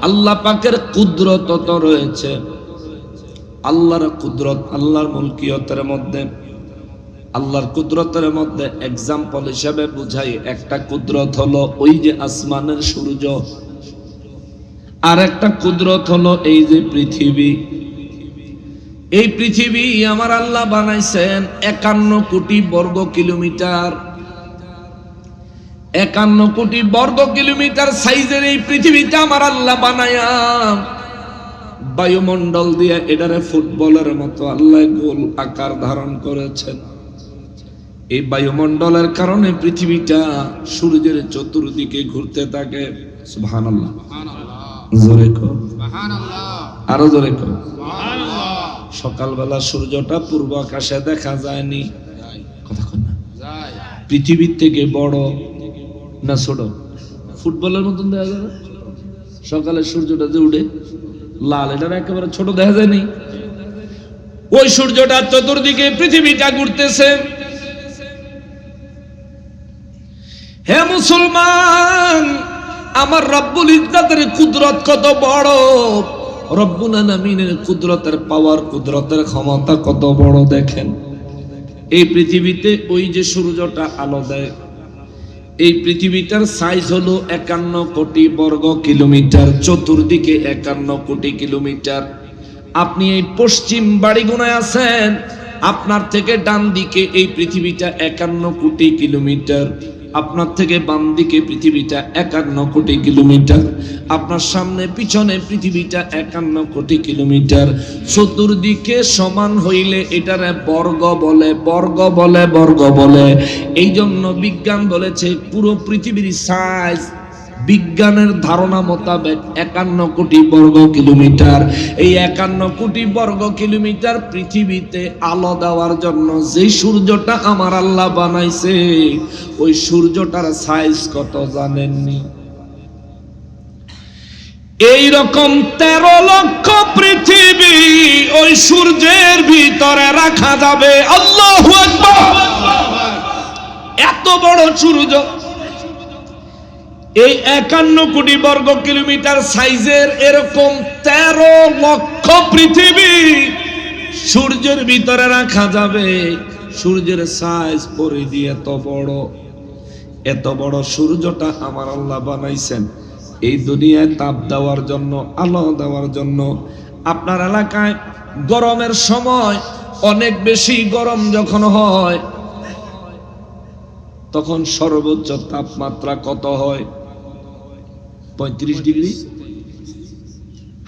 আল্লাহ পাকের কুদরত তো রয়েছে, আল্লাহর কুদরত, আল্লাহর মুলকিয়তের মধ্যে, আল্লাহর কুদরতের মধ্যে এক্সাম্পল হিসেবে বুঝাই, একটা কুদরত হলো ওই যে আসমানের সূর্য, আর একটা কুদরত হলো এই যে পৃথিবী। এই পৃথিবী আমার আল্লাহ বানাইছেন 51 কোটি বর্গ কিলোমিটার, 51 কোটি বর্গ কিলোমিটার সাইজের এই পৃথিবীটা আমার আল্লাহ বানায়া বায়ুমণ্ডল দিয়ে এটারে ফুটবলের মতো আল্লাহ গোল আকার ধারণ করেছেন। এই বায়ুমণ্ডলের কারণে পৃথিবীটা সূর্যের চতুর্দিকে ঘুরতে থাকে। সুবহানাল্লাহ, জোরে কও সুবহানাল্লাহ, আরো জোরে কও সুবহানাল্লাহ। সকালবেলা সূর্যটা পূর্ব আকাশে দেখা যায়নি, কথা কই না, পৃথিবীর থেকে বড় না ছোট? ফুটবলের মতন দেখা যায়। সকালে সূর্যটা যে উঠে লাল, এটা একেবারে ছোট দেখা যায়নি। ওই সূর্যটা চতুর্দিকে পৃথিবীটা ঘুরতেছে। হে মুসলমান, আমার রব্বুল ইজ্জতের কুদরত কত বড়, রব্বুল আলামিনের কুদরতের পাওয়ার, কুদরতের ক্ষমতা কত বড় দেখেন। এই পৃথিবীতে ওই যে সূর্যটা আলো দেয়, এই পৃথিবীটার সাইজ হলো 51 কোটি বর্গ কিলোমিটার, চতুর্দিকে 51 কোটি কিলোমিটার। আপনি এই পশ্চিম বাড়িগুনায় আছেন, আপনার থেকে ডান দিকে এই পৃথিবীটা 51 কোটি কিলোমিটার, আপনার থেকে বাম দিকে পৃথিবীটা 51 কোটি কিলোমিটার, আপনার সামনে পিছনে পৃথিবীটা 51 কোটি কিলোমিটার। চতুর্দিকে সমান হইলে এটারে বর্গ বলে, বর্গ বলে, বর্গ বলে। এই জন্য বিজ্ঞান বলেছে পুরো পৃথিবীর সাইজ বিজ্ঞানের ধারণা মোতাবেক 51 কোটি বর্গ কিলোমিটার। এই 51 কোটি বর্গ কিলোমিটার পৃথিবীতে আলো দেওয়ার জন্য যে সূর্যটা আমার আল্লাহ বানাইছে, ওই সূর্যটার সাইজ কত জানেননি? এই রকম 13 লক্ষ পৃথিবী ওই সূর্যের ভিতরে রাখা যাবে। আল্লাহু আকবার! এত বড় সূর্য, এই 51 কোটি বর্গ কিলোমিটার সাইজের এরকম 13 লক্ষ পৃথিবী সূর্যের ভিতরে রাখা যাবে। সূর্যের সাইজ পরিধি এত বড়, এত বড় সূর্যটা আমার আল্লাহ বানাইছেন এই দুনিয়ায় তাপ দেওয়ার জন্য, আলো দেওয়ার জন্য। আপনার এলাকায় গরমের সময় অনেক বেশি গরম যখন হয়, তখন সর্বোচ্চ তাপমাত্রা কত হয়? 35 ডিগ্রি,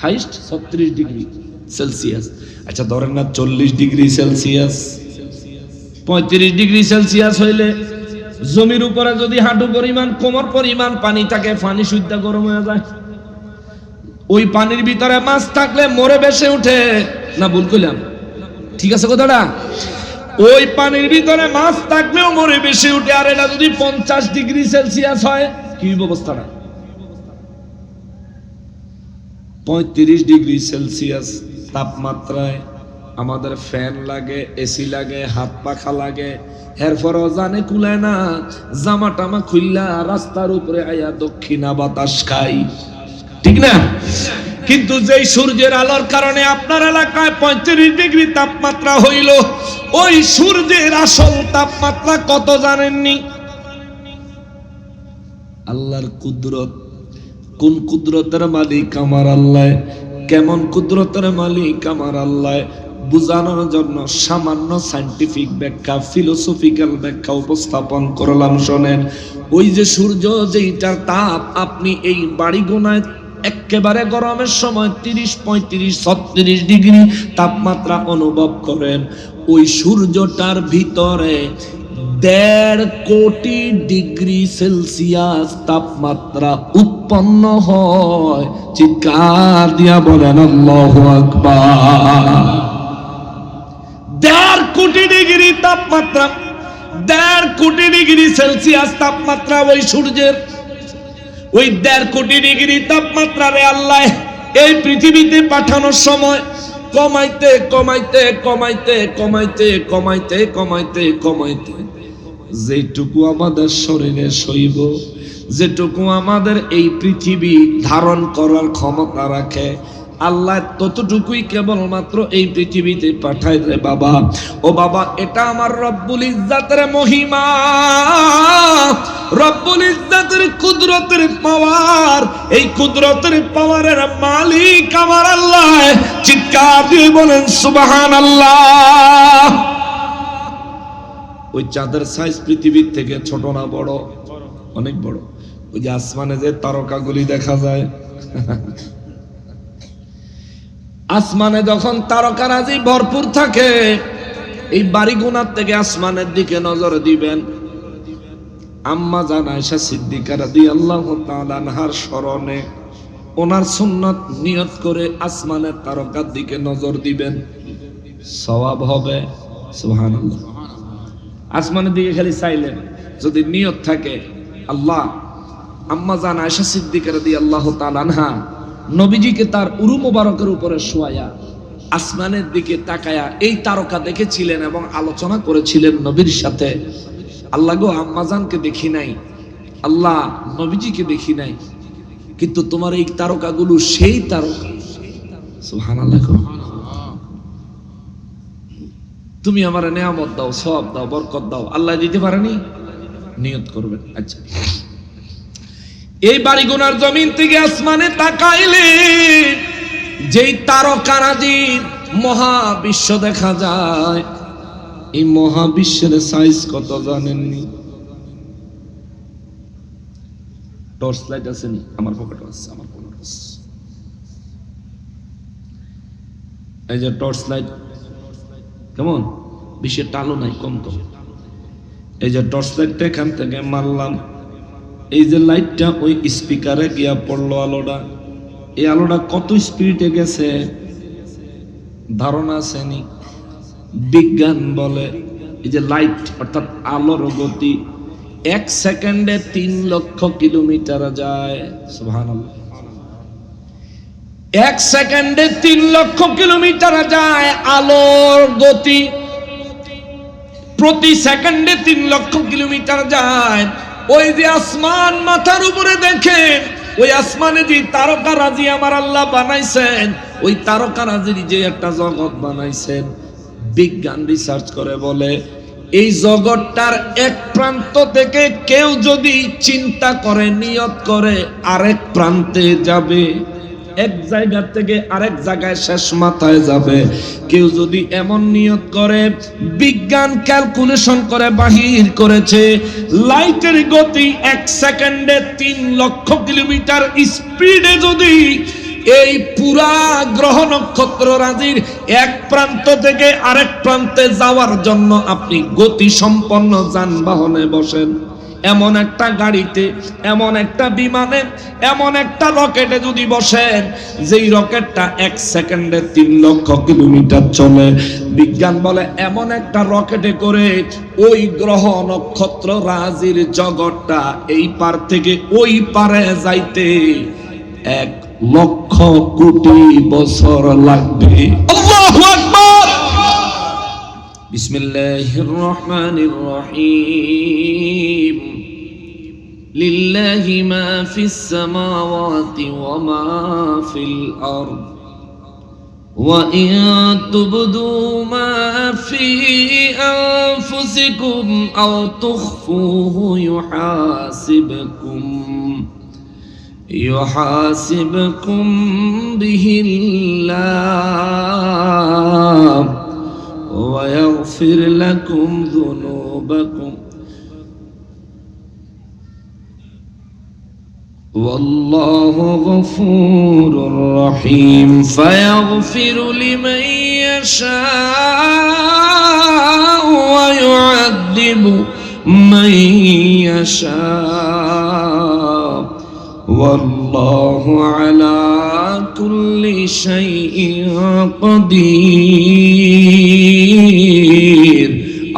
হাইস্ট 36 ডিগ্রি সেলসিয়াস। আচ্ছা ধরেন না 40 ডিগ্রি সেলসিয়াস। 35 ডিগ্রি সেলসিয়াস হইলে জমির উপরে যদি হাঁটু পরিমাণ, কোমর পরিমাণ পানি থাকে, পানি শুদ্ধ গরম হয়ে যায়। ওই পানির ভিতরে মাছ থাকলে মরে ভেসে উঠে না? ভুল কইলাম? ঠিক আছে কথাটা? ওই পানির ভিতরে মাছ থাকলেও মরে ভেসে উঠে। আর এটা যদি 50 ডিগ্রি সেলসিয়াস হয়, কি ব্যবস্থাটা? 35 ডিগ্রি সেলসিয়াস তাপমাত্রায় আমাদের ফ্যান লাগে, এসি লাগে, হাত পাখা লাগে, এরপরও জানে কুলায় না, জামা টামা খুললা রাস্তার উপরে আয়া দক্ষিণা বাতাস খাই, ঠিক না? কিন্তু যেই সূর্যের আলোর কারণে আপনার এলাকায় 35 ডিগ্রি তাপমাত্রা হইল, ওই সূর্যের আসল তাপমাত্রা কত জানেননি? আল্লাহর কুদরত। কোন কুদরতের মালিক আমার আল্লাহ, কেমন কুদরতের মালিক আমার আল্লাহ বুঝানোর জন্য সামান্য সায়েন্টিফিক ব্যাখ্যা, ফিলোসফিক্যাল ব্যাখ্যা উপস্থাপন করলাম। শোনেন, ওই যে সূর্য, যেইটার তাপ আপনি এই বাড়িগোনায় একেবারে গরমের সময় 30, 35, 36 ডিগ্রি তাপমাত্রা অনুভব করেন, ওই সূর্যটার ভিতরে 1.5 কোটি ডিগ্রি সেলসিয়াস তাপমাত্রা উৎপন্ন হয়। চিৎকার দিয়া বলেন আল্লাহু আকবার! 1.5 কোটি ডিগ্রি তাপমাত্রা, 1.5 কোটি ডিগ্রি সেলসিয়াস তাপমাত্রা ওই সূর্যের। ওই 1.5 কোটি ডিগ্রি তাপমাত্রা রে আল্লাহ এই পৃথিবীতে পাঠানোর সময় কমাইতে কমাইতে কমাইতে কমাইতে কমাইতে কমাইতে কমাইতে যেটুকু আমাদের শরীরে সইব, যেটুকু আমাদের এই পৃথিবী ধারণ করার ক্ষমতা রাখে, আল্লাহ ততটুকুই কেবলমাত্র এই পৃথিবীতে পাঠায় রে বাবা। ও বাবা, এটা আমার রব্বুল ইজ্জাতের মহিমা, রব্বুল ইজ্জাতের কুদরতের পাওয়ার। এই কুদরতের পাওয়ারের মালিক আমার আল্লাহ। চিৎকার দিয়ে বলেন সুবহানাল্লাহ। ওই চাঁদের সাইজ পৃথিবীর থেকে ছোট না বড়? অনেক বড়। ওই যে আসমানে যে তারকাগুলি দেখা যায়, আসমানে যখন তারকারাজি ভরপুর থাকে, এই বাড়িগুনার থেকে আসমানের দিকে নজর দিবেন, আম্মা জান আয়েশা সিদ্দিকা রাদিয়াল্লাহু তাআলা আনহার স্মরণে ওনার সুন্নাত নিয়ত করে আসমানের তারকার দিকে নজর দিবেন, সওয়াব হবে। সুবহানাল্লাহ। আসমানের দিকে খালি চাইলেন, যদি নিয়ত থাকে আল্লাহ, আম্মা জান আয়েশা সিদ্দিকা রাদিয়াল্লাহু তাআলা আনহা নবীজিকে তার উরু মোবারকের উপরে শোয়ায়া আসমানের দিকে তাকায়া এই তারকা দেখেছিলেন এবং আলোচনা করেছিলেন নবীর সাথে, আল্লাহ গো, আম্মাজানকে দেখি নাই, আল্লাহ নবীজিকে দেখি নাই, কিন্তু তোমার এই তারকাগুলো সেই তারকা। সুবহানাল্লাহ। তুমি আমার নেয়ামত দাও, সওয়াব দাও, বরকত দাও। আল্লাহ দিতে পারেনি? নিয়ত করবেন। আচ্ছা, এই বাড়িগুনার জমিন থেকে আসমানে তাকাইলে যেই তারকারাজির মহাবিশ্ব দেখা যায়, এই মহাবিশ্বের সাইজ কত জানেননি? টর্চ লাইট আছে নি? আমার পকেটে আছে, আমার পকেটে আছে। এই যে টর্চ লাইট, কেমন? বেশি টালো নাই, কম তো। এই যে টর্চ লাইটটা এখান থেকে মারলাম, এই যে লাইটটা ওই স্পিকারে গিয়া পড়লো, আলোটা, এই আলোটা কত স্পিডে গেছে ধারণা আছে নি? বিজ্ঞান বলে এই যে লাইট অর্থাৎ আলোর গতি 1 সেকেন্ডে 3 লক্ষ কিলোমিটার যায়। সুবহানাল্লাহ। 1 সেকেন্ডে 3 লক্ষ কিলোমিটার যায় আলোর গতি, প্রতি সেকেন্ডে 3 লক্ষ কিলোমিটার যায়। ওই যে আসমান মাথার উপরে দেখেন, ওই আসমানে যে তারকারাজি আমার আল্লাহ বানাইছেন, ওই তারকারাজির যে একটা জগৎ বানাইছেন, বিজ্ঞান রিসার্চ করে বলে এই জগৎটার এক প্রান্ত থেকে কেউ যদি চিন্তা করে, নিয়ত করে আরেক প্রান্তে যাবে, এক জায়গা থেকে আরেক জায়গায় শেষ মাথায় যাবে, কেউ যদি এমন নিয়ত করে, বিজ্ঞান ক্যালকুলেশন করে বাহির করেছে লাইটের গতি 1 সেকেন্ডে 3 লক্ষ কিলোমিটার স্পিডে যদি এই পুরা গ্রহ নক্ষত্র রাজির এক প্রান্ত থেকে আরেক প্রান্তে যাওয়ার জন্য আপনি গতি সম্পন্ন যানবাহনে বসেন, এমন একটা গাড়িতে, এমন একটা বিমানে, এমন একটা রকেটে যদি বসেন, যেই রকেটটা 1 সেকেন্ডে 3 লক্ষ কিলোমিটার চলে, বিজ্ঞান বলে এমন একটা রকেটে করে ওই গ্রহ নক্ষত্র রাজির জগৎটা এই পার থেকে ওই পারে যাইতে 1 লক্ষ কোটি বছর লাগবে। আল্লাহু আকবার। বিসমিল্লাহির রহমানির রহিম। লিল্লাহি মা ফিস সামাওয়াতি ওয়া মা ফিল আরদ ওয়া ইন তুবদু মা ফি আনফুসিকুম আও তুখফুহু يحاسبكم به الله ويغفر لكم ذنوبكم والله غفور رحيم فيغفر لمن يشاء ويعذب من يشاء والله على كل شيء قدير।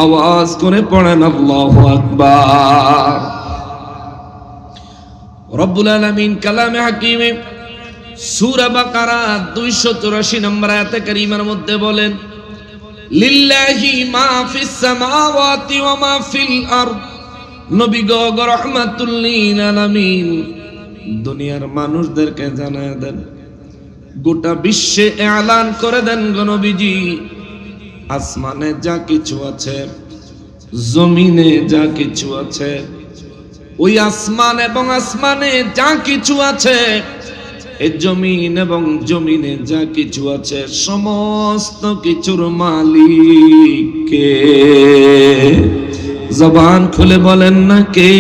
आवाज করে পড়েন আল্লাহু আকবার। রব্বুল আলামিন কালামে হাকিমে সূরা বাকারা 284 নম্বর আয়াতে কারীমার মধ্যে বলেন, লিল্লাহি মা ফিস সামাওয়াতি ওয়া মা ফিল আরদ নবী গো রাহমাতুল লিল আলামিন দুনিয়ার মানুষদেরকে জানায় দেন, গোটা বিশ্বে এলান করে দেন গো নবীজি, আসমানে যা কিছু আছে, জমিনে যা কিছু আছে, ওই আসমান এবং আসমানে যা কিছু আছে, এই জমিন এবং জমিনে যা কিছু আছে, সমস্ত কিছুর মালিক কে? জবান খুলে বলেন না কে?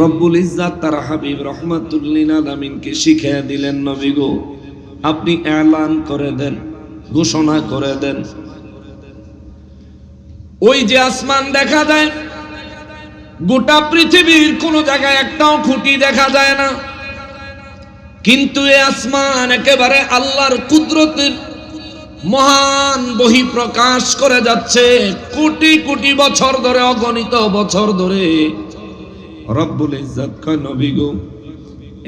রব্বুল ইজ্জাত তার হাবিব রাহমাতুল লিল আলামিনকে শিখিয়ে দিলেন, নবী গো আপনি এলান করে দেন, ঘোষণা করে দেন। ওই যে আসমান দেখা যায়, গোটা পৃথিবীর কোন জায়গায় একটাও খুঁটি দেখা যায় না, কিন্তু এই আসমান একেবারে আল্লাহর কুদরতের মহান বহিঃপ্রকাশ করে যাচ্ছে। কোটি কোটি বছর ধরে, অগণিত বছর ধরে রব্বুল ইজ্জত কয়, নবী গো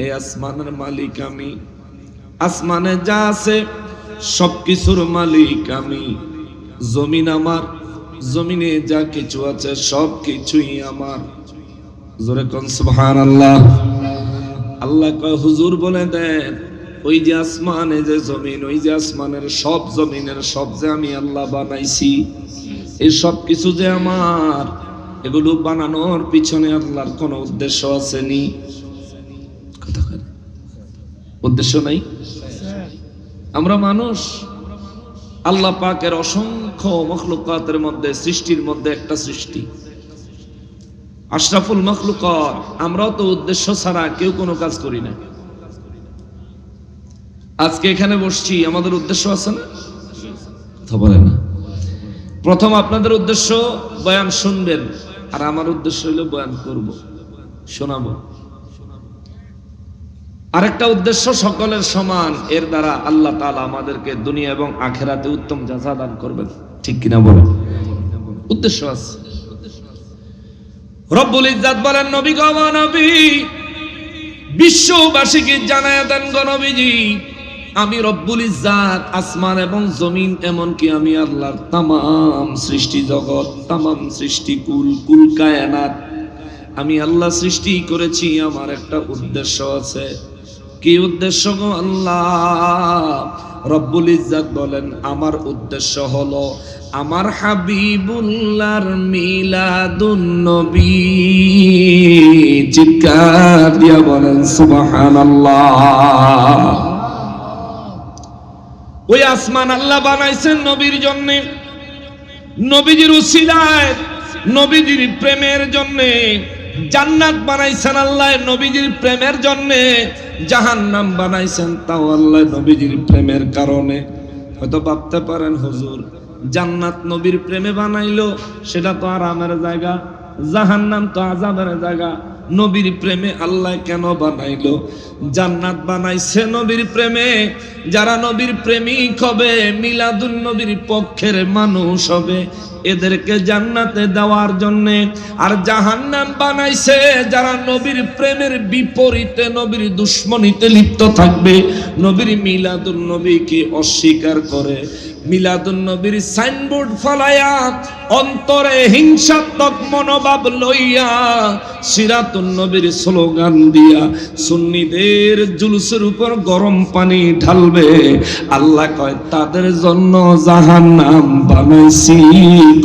এই আসমানের মালিক আমি, আসমানে যা আছে সবকিছুর মালিক আমি, জমিন আমার, জমিনে যা কিছু আছে সবকিছুই আমার। জোরে কোন সুবহানাল্লাহ। আল্লাহ কয়, হুজুর বলে দেন, ওই যে আসমানে যে জমিন, ওই যে আসমানের সব, জমিনের সব যে আমি আল্লাহ বানাইছি, এই সব কিছু যে আমার, এগুলো বানানোর পিছনে আল্লাহর কোন উদ্দেশ্য আসেনি? উদ্দেশ্য নাই? আমরা মানুষ, আল্লাহ পাকের অসংখ্য মখলুকাতের মধ্যে, সৃষ্টির মধ্যে একটা সৃষ্টি, আশরাফুল মখলুকাত। আমরাও তো উদ্দেশ্য ছাড়া কেউ কোনো কাজ করি না। আজকে এখানে বসছি, আমাদের উদ্দেশ্য আছে না? কথা বলে না। প্রথম আপনাদের উদ্দেশ্য বয়ান শুনবেন, আর আমার উদ্দেশ্য হলো বয়ান করব, শোনাবো। আরেকটা উদ্দেশ্য সকলের সমান, এর দ্বারা আল্লাহ তাআলা আমাদেরকে দুনিয়া এবং আখিরাতে উত্তম জাযা দান করবেন। ঠিক কিনা বলেন? উদ্দেশ্য আছে। রব্বুল ইজ্জাত বলেন, নবী গো নবী, বিশ্ববাসীকে জানায়া দেন গো নবীজি, আমি রব্বুল ইজ্জাত আসমান এবং জমিন, এমনকি আমি আল্লাহর তামাম সৃষ্টি জগৎ, তামাম সৃষ্টি কুল কায়নাত আমি আল্লাহ সৃষ্টি করেছি। আমার একটা উদ্দেশ্য আছে। কি উদ্দেশ্য গো আল্লাহ? রব্বুল ইজ্জাত বলেন, আমার উদ্দেশ্য হলো আমার হাবিবুল্লাহর মিলাদুন নবী। চিৎকার দিয়া বলেন সুবহানাল্লাহ। ওই আসমান আল্লাহ বানাইছেন নবীর জন্য, নবীজির উসিলায়, নবীজির প্রেমের জন্য। জান্নাত বানাইছেন আল্লাহ নবীজির প্রেমের জন্য, জাহান্নাম বানাইছেন তাও আল্লাহ নবীজির প্রেমের কারণে। হয়তো ভাবতে পারেন, হুজুর জান্নাত নবীর প্রেমে বানাইলো, সেটা তো আরামের জায়গা, জাহান্নাম তো আযাবের জায়গা, নবীর প্রেমে আল্লাহ কেন বানাইলো? জান্নাত বানাইছে নবীর প্রেমে, যারা নবীর প্রেমিক হবে, মিলাদুন নবীর পক্ষের মানুষ হবে, এদেরকে জান্নাতে দেওয়ার জন্য। আর জাহান্নাম বানাইছে যারা নবীর প্রেমের বিপরীতে, নবীর দুশ্মনীতে লিপ্ত থাকবে, নবীর মিলাদুন নবীকে অস্বীকার করে, মিলাদুন নবীর সাইনবোর্ড ফলাইয়া, অন্তরে হিংসাত্মক মনোভাব লইয়া, সিরাতুন নবীর স্লোগান দিয়া সুন্নিদের জুলুসের উপর গরম পানি ঢালবে। আল্লাহ কয়, তাদের জন্য জাহান্নাম বানাইছি।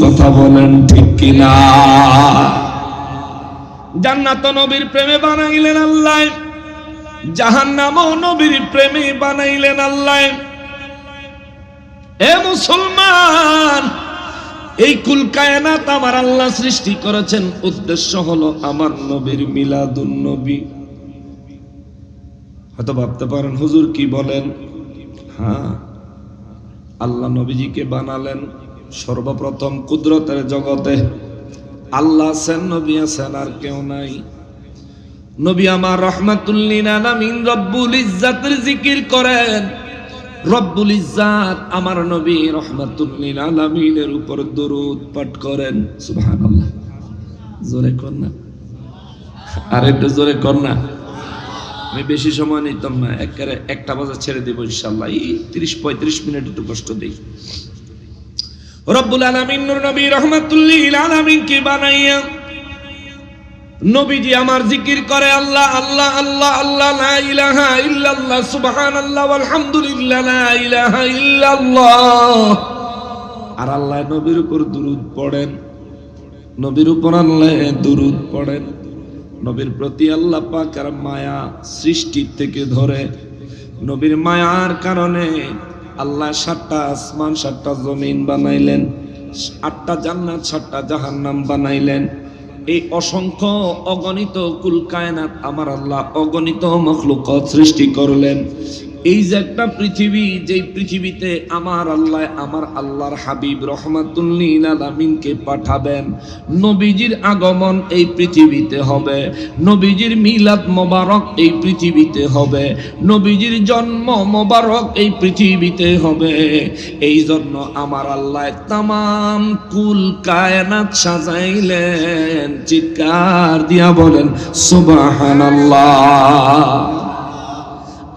কথা বলেন ঠিক কিনা? জান্নাত নবীর প্রেমে বানাইলেন আল্লাহ, জাহান্নামও নবীর প্রেমে বানাইলেন আল্লাহ। এ মুসলমান, এই কুল কায়নাত আমার আল্লাহ সৃষ্টি করেছেন, উদ্দেশ্য হলো আমার নবীর মিলাদুন নবী। হয়তো ভাবতে পারেন, হুজুর কি বলেন? হ্যাঁ, আল্লাহ নবীজিকে বানালেন সর্বপ্রথম কুদরতের জগতে। আল্লাহ আছেন, নবী আছেন, আর কেউ নাই। নবী আমার রাহমাতুল লিল আলামিন, রব্বুল ইজ্জাতের জিকির করেন। রব্বুল ইজ্জাত আমার নবী রাহমাতুল লিল আলামিনের উপর দরুদ পাঠ করেন। সুবহানাল্লাহ। জোরে কর না, আর একটু জোরে কর না। আমি বেশি সময় নিতাম না, একেবারে 1টা বাজে ছেড়ে দেব ইনশাআল্লাহ। এই 30-35 মিনিট একটু কষ্ট দেই। রব্বুল আলামিন নূর নবী রাহমাতুল লিল আলামিন কি বানাইয়া নবীজি আমার জিকির করে আল্লাহ আল্লাহ আল্লাহ আল্লাহ লা ইলাহা ইল্লাল্লাহ সুবহানাল্লাহ আলহামদুলিল্লাহ লা ইলাহা ইল্লাল্লাহ। আর আল্লাহ নবীর উপর দুরূদ পড়েন, নবীর উপর আল্লাহ দুরূদ পড়েন। নবীর প্রতি আল্লাহ পাকের মায়া সৃষ্টি থেকে ধরে, নবীর মায়ার কারণে আল্লাহ 7টা আসমান 7টা জমিন বানাইলেন, 8টা জান্নাত 7টা জাহান্নাম বানাইলেন। এই অসংখ্য অগণিত কুল কায়নাত আমার আল্লাহ অগণিত মখলুকাত সৃষ্টি করলেন। এই যে একটা পৃথিবী, যেই পৃথিবীতে আমার আল্লাহর হাবিব রহমাতুল লিল আলামিনকে পাঠাবেন, নবীজির আগমন এই পৃথিবীতে হবে, নবীজির মিলাদ মোবারক এই পৃথিবীতে হবে, নবীজির জন্ম মোবারক এই পৃথিবীতে হবে। এই জন্য আমার আল্লাহ তামাম কুল কায়নাত সাজাইলেন। চিৎকার দিয়া বলেন সুবহানাল্লাহ।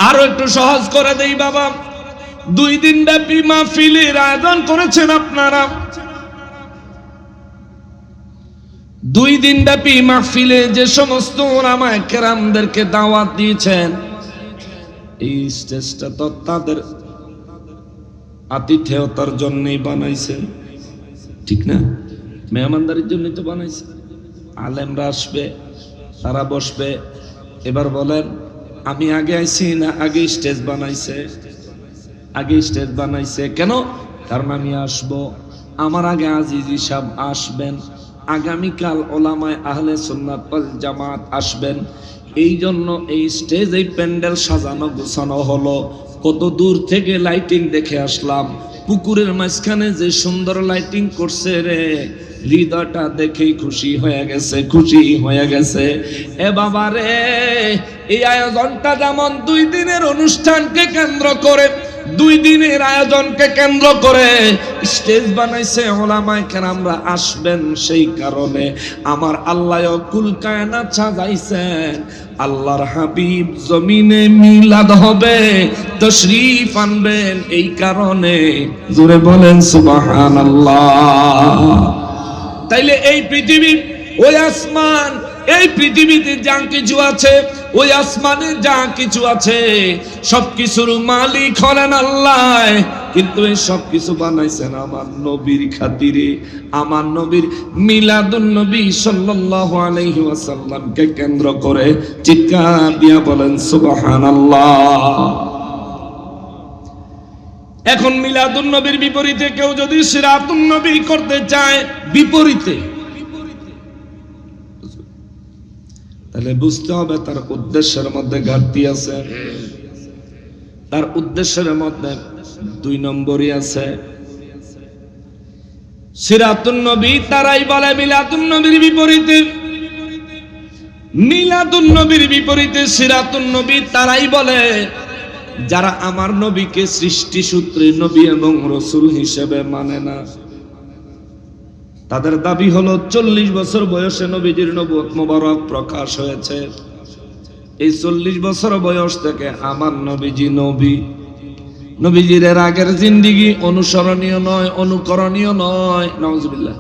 আরো একটু সহজ করে দেই বাবা, 2 দিন ব্যাপী মাহফিলের আয়োজন করেছেন আপনারা। 2 দিন ব্যাপী মাহফিলে যে সমস্ত উলামায়ে কেরামদেরকে দাওয়াত দিয়েছেন, এই স্টেজটা তো তাদের আতিথেয়তার জন্যই বানাইছে, ঠিক না? মেহমানদারির জন্যই তো বানাইছে। আলেমরা আসবে, তারা বসবে। এবার বলেন, আমি আগে আইছি না আগে স্টেজ বানাইছে? আগে স্টেজ বানাইছে। কেন? কারণ আমি আসব, আমার আগে আজিজি সাহেব আসবেন, আগামীকাল ওলামায়ে আহলে সুন্নাত ওয়াল জামাত আসবেন। এই জন্য এই স্টেজ, এই প্যান্ডেল সাজানো গোছানো হলো। কত দূর থেকে লাইটিং দেখে আসলাম, পুকুরের মাঝখানে যে সুন্দর লাইটিং করছে রে, হৃদয়টা দেখেই খুশি হয়ে গেছে, খুশি হয়ে গেছে। এ বাবা রে, এই আয়োজনটা যেমন 2 দিনের অনুষ্ঠানকে কেন্দ্র করে, 2 দিনের আয়োজনকে কেন্দ্র করে স্টেজ বানাইছে, ওলামায়ে কেরামরা আসবেন। সেই কারণে আমার আল্লাহ কুল কায়নাত সাজাইছেন। আল্লাহর হাবিব জমিনে মিলাদ হবে, তশরীফ আনবেন। এই কারণে জোরে বলেন সুবহানাল্লাহ। তাইলে এই পৃথিবী, ওই আসমান, এই পৃথিবীতে যা কিছু আছে, ওই আসমানে যা কিছু আছে, সবকিছুর মালিক হলেন আল্লাহ। কিন্তু এই সবকিছু বানাইছেন আমার নবীর খাতিরে, আমার নবীর মিলাদুন নবী সাল্লাল্লাহু আলাইহি ওয়াসাল্লামকে কেন্দ্র করে। চিৎকার দিয়া বলেন সুবহানাল্লাহ। এখন মিলাদুন নবীর বিপরীতে কেউ যদি সিরাতুন নবী করতে চায়, বিপরীতে, তাহলে বুঝতে হবে তার উদ্দেশ্যের মধ্যে ঘাটতি আছে। তার উদ্দেশ্যের মধ্যে 2 নম্বরই আছে। সিরাতুন নবী তারাই বলে মিলাদুন নবীর বিপরীতে, মিলাদুন নবীর বিপরীতে সিরাতুন নবী তারাই বলে যারা আমার নবীকে সৃষ্টি সূত্রে নবী এবং রাসূল হিসেবে মানে না। তাদের দাবি হলো 40 বছর বয়সে নবীজির নবুয়ত মোবারক প্রকাশ হয়েছে। এই 40 বছর বয়স থেকে আমার নবীজি নবী, নবীজির এর আগের জিন্দেগি অনুসরণীয় নয়, অনুকরণীয় নয়। নাউজুবিল্লাহ,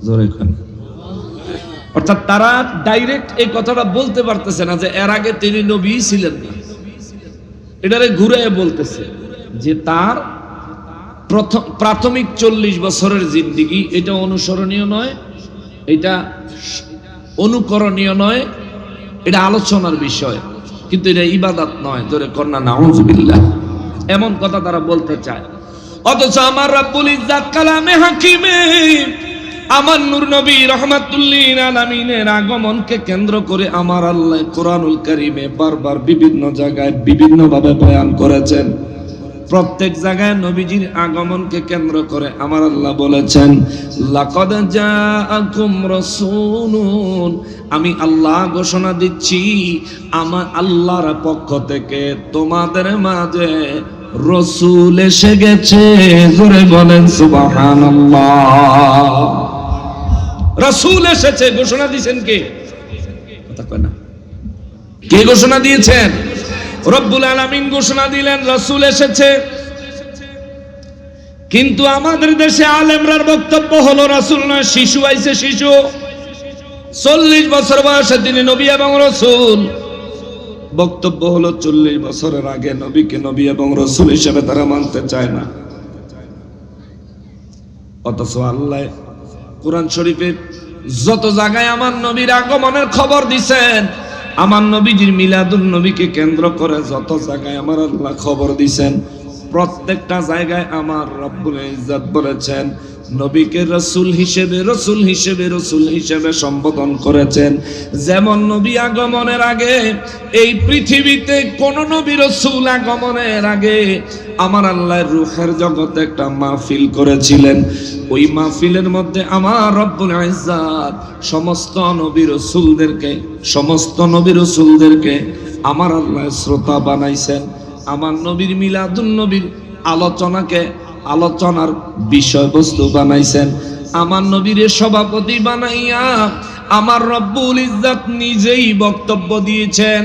জোরে কোন। অর্থাৎ তারা ডাইরেক্ট এই কথাটা বলতে পারতেছে না যে এর আগে তিনি নবী ছিলেন না। এটারে ঘুরে বলতেছে যে তার প্রাথমিক 40 বছরের জিন্দেগি, এটা অনুসরণীয় নয়, এটা অনুকরণীয় নয়, এটা আলোচনার বিষয়, কিন্তু এটা ইবাদত নয়। জোরে কন্যা নাউজুবিল্লাহ, এমন কথা তারা বলতে চায়। অথচ আমার রব্বুল ইজ্জাত কালামে হাকিমে আমার নূর নবী রাহমাতুল লিল আলামিনের আগমনকে কেন্দ্র করে আমার আল্লাহ কোরআনুল কারীমে বারবার বিভিন্ন জায়গায় বিভিন্ন ভাবে বয়ান করেছেন। প্রত্যেক জায়গায় নবীজির আগমনকে কেন্দ্র করে আমার আল্লাহ বলেছেন, লাকাদ জাআকুম রাসূলুন, আমি আল্লাহ ঘোষণা দিচ্ছি আমার আল্লাহর পক্ষ থেকে তোমাদের মাঝে রাসূল এসে গেছে। জোরে বলেন সুবহানাল্লাহ। রাসূল এসেছে, ঘোষণা দিয়েছেন কে? কথা কয় না। কে ঘোষণা দিয়েছেন? রব্বুল আলামিন ঘোষণা দিলেন রাসূল এসেছে। কিন্তু আমাদের দেশে আলেমরার বক্তব্য হলো রাসূল নয়, শিশু আইছে, শিশু। 40 বছর বয়সে তিনি নবী এবং রাসূল। বক্তব্য হলো 40 বছরের আগে নবীকে নবী এবং রাসূল হিসেবে তারা মানতে চায় না। অথচ আল্লাহ কোরআন শরীফে যত জায়গায় আমার নবীর আগমনের খবর দিছেন, আমার নবীজির মিলাদুন নবীকে কেন্দ্র করে যত জায়গায় আমার আল্লাহ খবর দিছেন, প্রত্যেকটা জায়গায় আমার রব্বুল ইজ্জত বলেছেন নবীকে রাসূল হিসেবে সম্বোধন করেছেন। যেমন নবী আগমনের আগে এই পৃথিবীতে কোন নবী রাসূল আগমনের আগে আমার আল্লাহ রূহের জগতে একটা মাহফিল করেছিলেন। ওই মাহফিলের মধ্যে আমার রব্বুল ইজ্জত সমস্ত নবী রাসূলদেরকে আমার আল্লাহ শ্রোতা বানাইছেন। আমার নবীর মিলাদুন নবীর আলোচনার বিষয়বস্তু বানাইছেন। আমার নবীর সভাপতি বানাইয়া আমার রব্বুল ইজ্জত নিজেই বক্তব্য দিয়েছেন,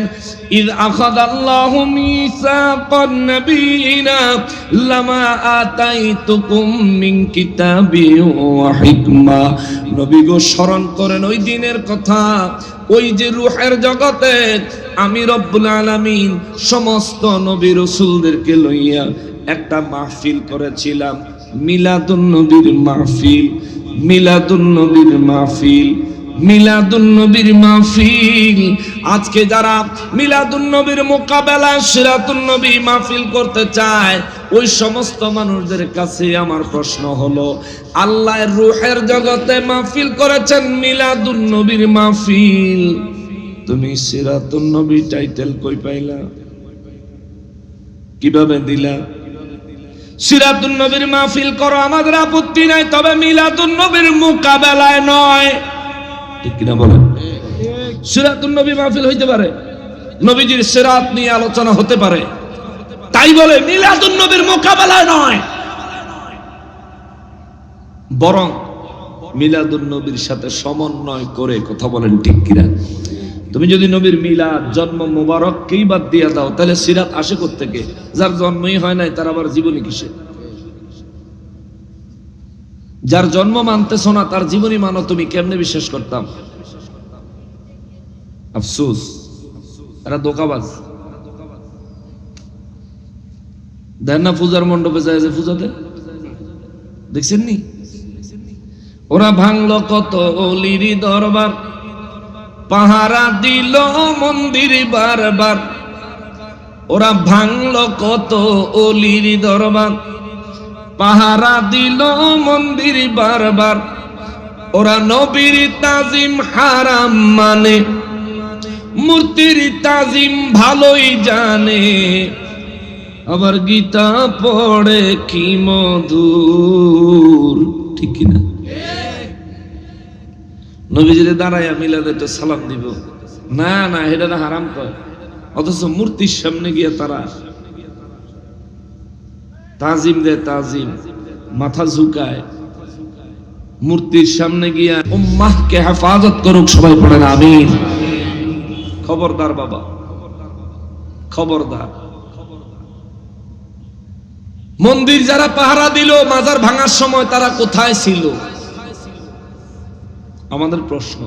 ইয আখাযাল্লাহু মিসাকান নাবিয়িনা লামা আতাইতুকুম মিন কিতাবিন ওয়া হিকমা। নবী গো স্মরণ করেন ওই দিনের কথা, ওই যে রূহের জগতে আমি রব্বুল আলামিন সমস্ত নবী রাসূলদেরকে লইয়া একটা মাহফিল করেছিলাম, মিলাদুন নবীর মাহফিল। আজকে যারা মিলাদুন নবীর মোকাবেলায় সিরাতুন নবী মাহফিল করতে চায়, ওই সমস্ত মানুষদের কাছে আমার প্রশ্ন হলো, আল্লাহ রূহের জগতে মাহফিল করেছেন মিলাদুন নবীর মাহফিল, তুমি সিরাতুন নবী টাইটেল কই পাইলা, কিভাবে দিলা? সিরাতুন নবীর মাহফিল করো, আমাদের আপত্তি নাই, তবে মিলাদুন নবীর মোকাবেলায় নয়। ঠিক কিনা বলেন? সিরাতুন নবী মাহফিল হইতে পারে, নবীজির সিরাত নিয়ে আলোচনা হতে পারে, তাই বলে মিলাদুন নবীর মোকাবেলায় নয়। বরং মিলাদুন নবীর সাথে সমন্বয় করে কথা বলেন, ঠিক কিনা? তুমি যদি নবীর মিলাদ জন্ম মোবারককেই বাদ দিয়ে দাও, তাহলে সিরাত আসে কোত্থেকে? যার জন্মই হয় নাই তার আবার জীবনী কিসে? যার জন্ম মানতেছ না তার জীবনী মানো, তুমি কেমনে বিশ্বাস করতাম? আফসোস, এরা ধোঁকাবাজ। দেন না পূজার মণ্ডপে যায় যে পূজাতে, দেখছেন নি? ওরা ভাঙলো কত অলির দরবার, পাহারা দিল মন্দির বারবার। ওরা ভাঙলো কত অলির দরবার, পাহারা দিল মন্দির বারবার। ওরা নবীর তাজিম হারাম মানে, মূর্তির তাজিম ভালোই জানে, আবার গীতা পড়ে কি মধুর, ঠিক কিনা? নবীজিরে দাঁড়াইয়া মিলাদে তো সালাম দিব না, না এটা না হারাম কয়। অথচ মূর্তির সামনে গিয়ে তারা তাজিম দেয়, তাজিম মাথা ঝুঁকায় মূর্তির সামনে গিয়া। উম্মাহকে হেফাজত করুক, সবাই পড়েন আমিন। খবরদার বাবা, খবরদার। মন্দির যারা পাহারা দিল মাজার ভাঙার সময় তারা কোথায় ছিল? আমাদের প্রশ্ন।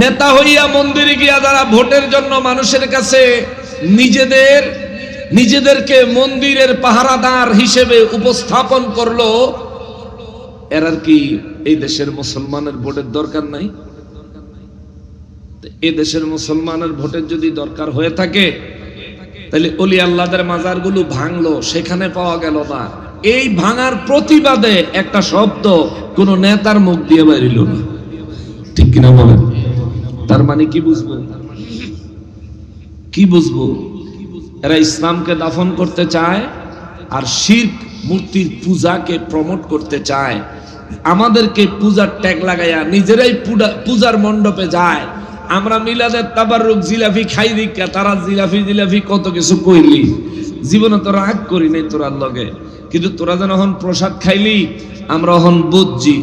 নেতা হইয়া মন্দিরে গিয়া যারা ভোটের জন্য মানুষের কাছে নিজেদেরকে মন্দিরের পাহারাদার হিসেবে উপস্থাপন করলো, এর কি এই দেশের মুসলমানের ভোটের দরকার নাই? এই দেশের মুসলমানের ভোটের যদি দরকার হয়ে থাকে, তাহলে ওলি আল্লাহদের মাজারগুলো ভাঙলো, সেখানে পাওয়া গেল না। এই ভাঙার প্রতিবাদে একটা শব্দ কোন নেতার মুখ দিয়ে বেরিল না, ঠিক কিনা বলেন? তার মানে কি বুঝবো? কি বুঝবো? এরা ইসলামকে দাফন করতে চায় আর শিরক মূর্তির পূজাকে প্রমোট করতে চায়। আমাদেরকে পূজার ট্যাগ লাগাইয়া নিজেরাই পূজার মণ্ডপে যায়। আমরা মিলাদের তাবাররুক জিলাফি খাই দিকা, তারা জিলাফি কত কিছু কইলি, জীবনে তো রাগ করি নাই তোরার লগে, কিন্তু তোরা যেন এখন প্রসাদ খাইলি আমরা এখন বুঝছি,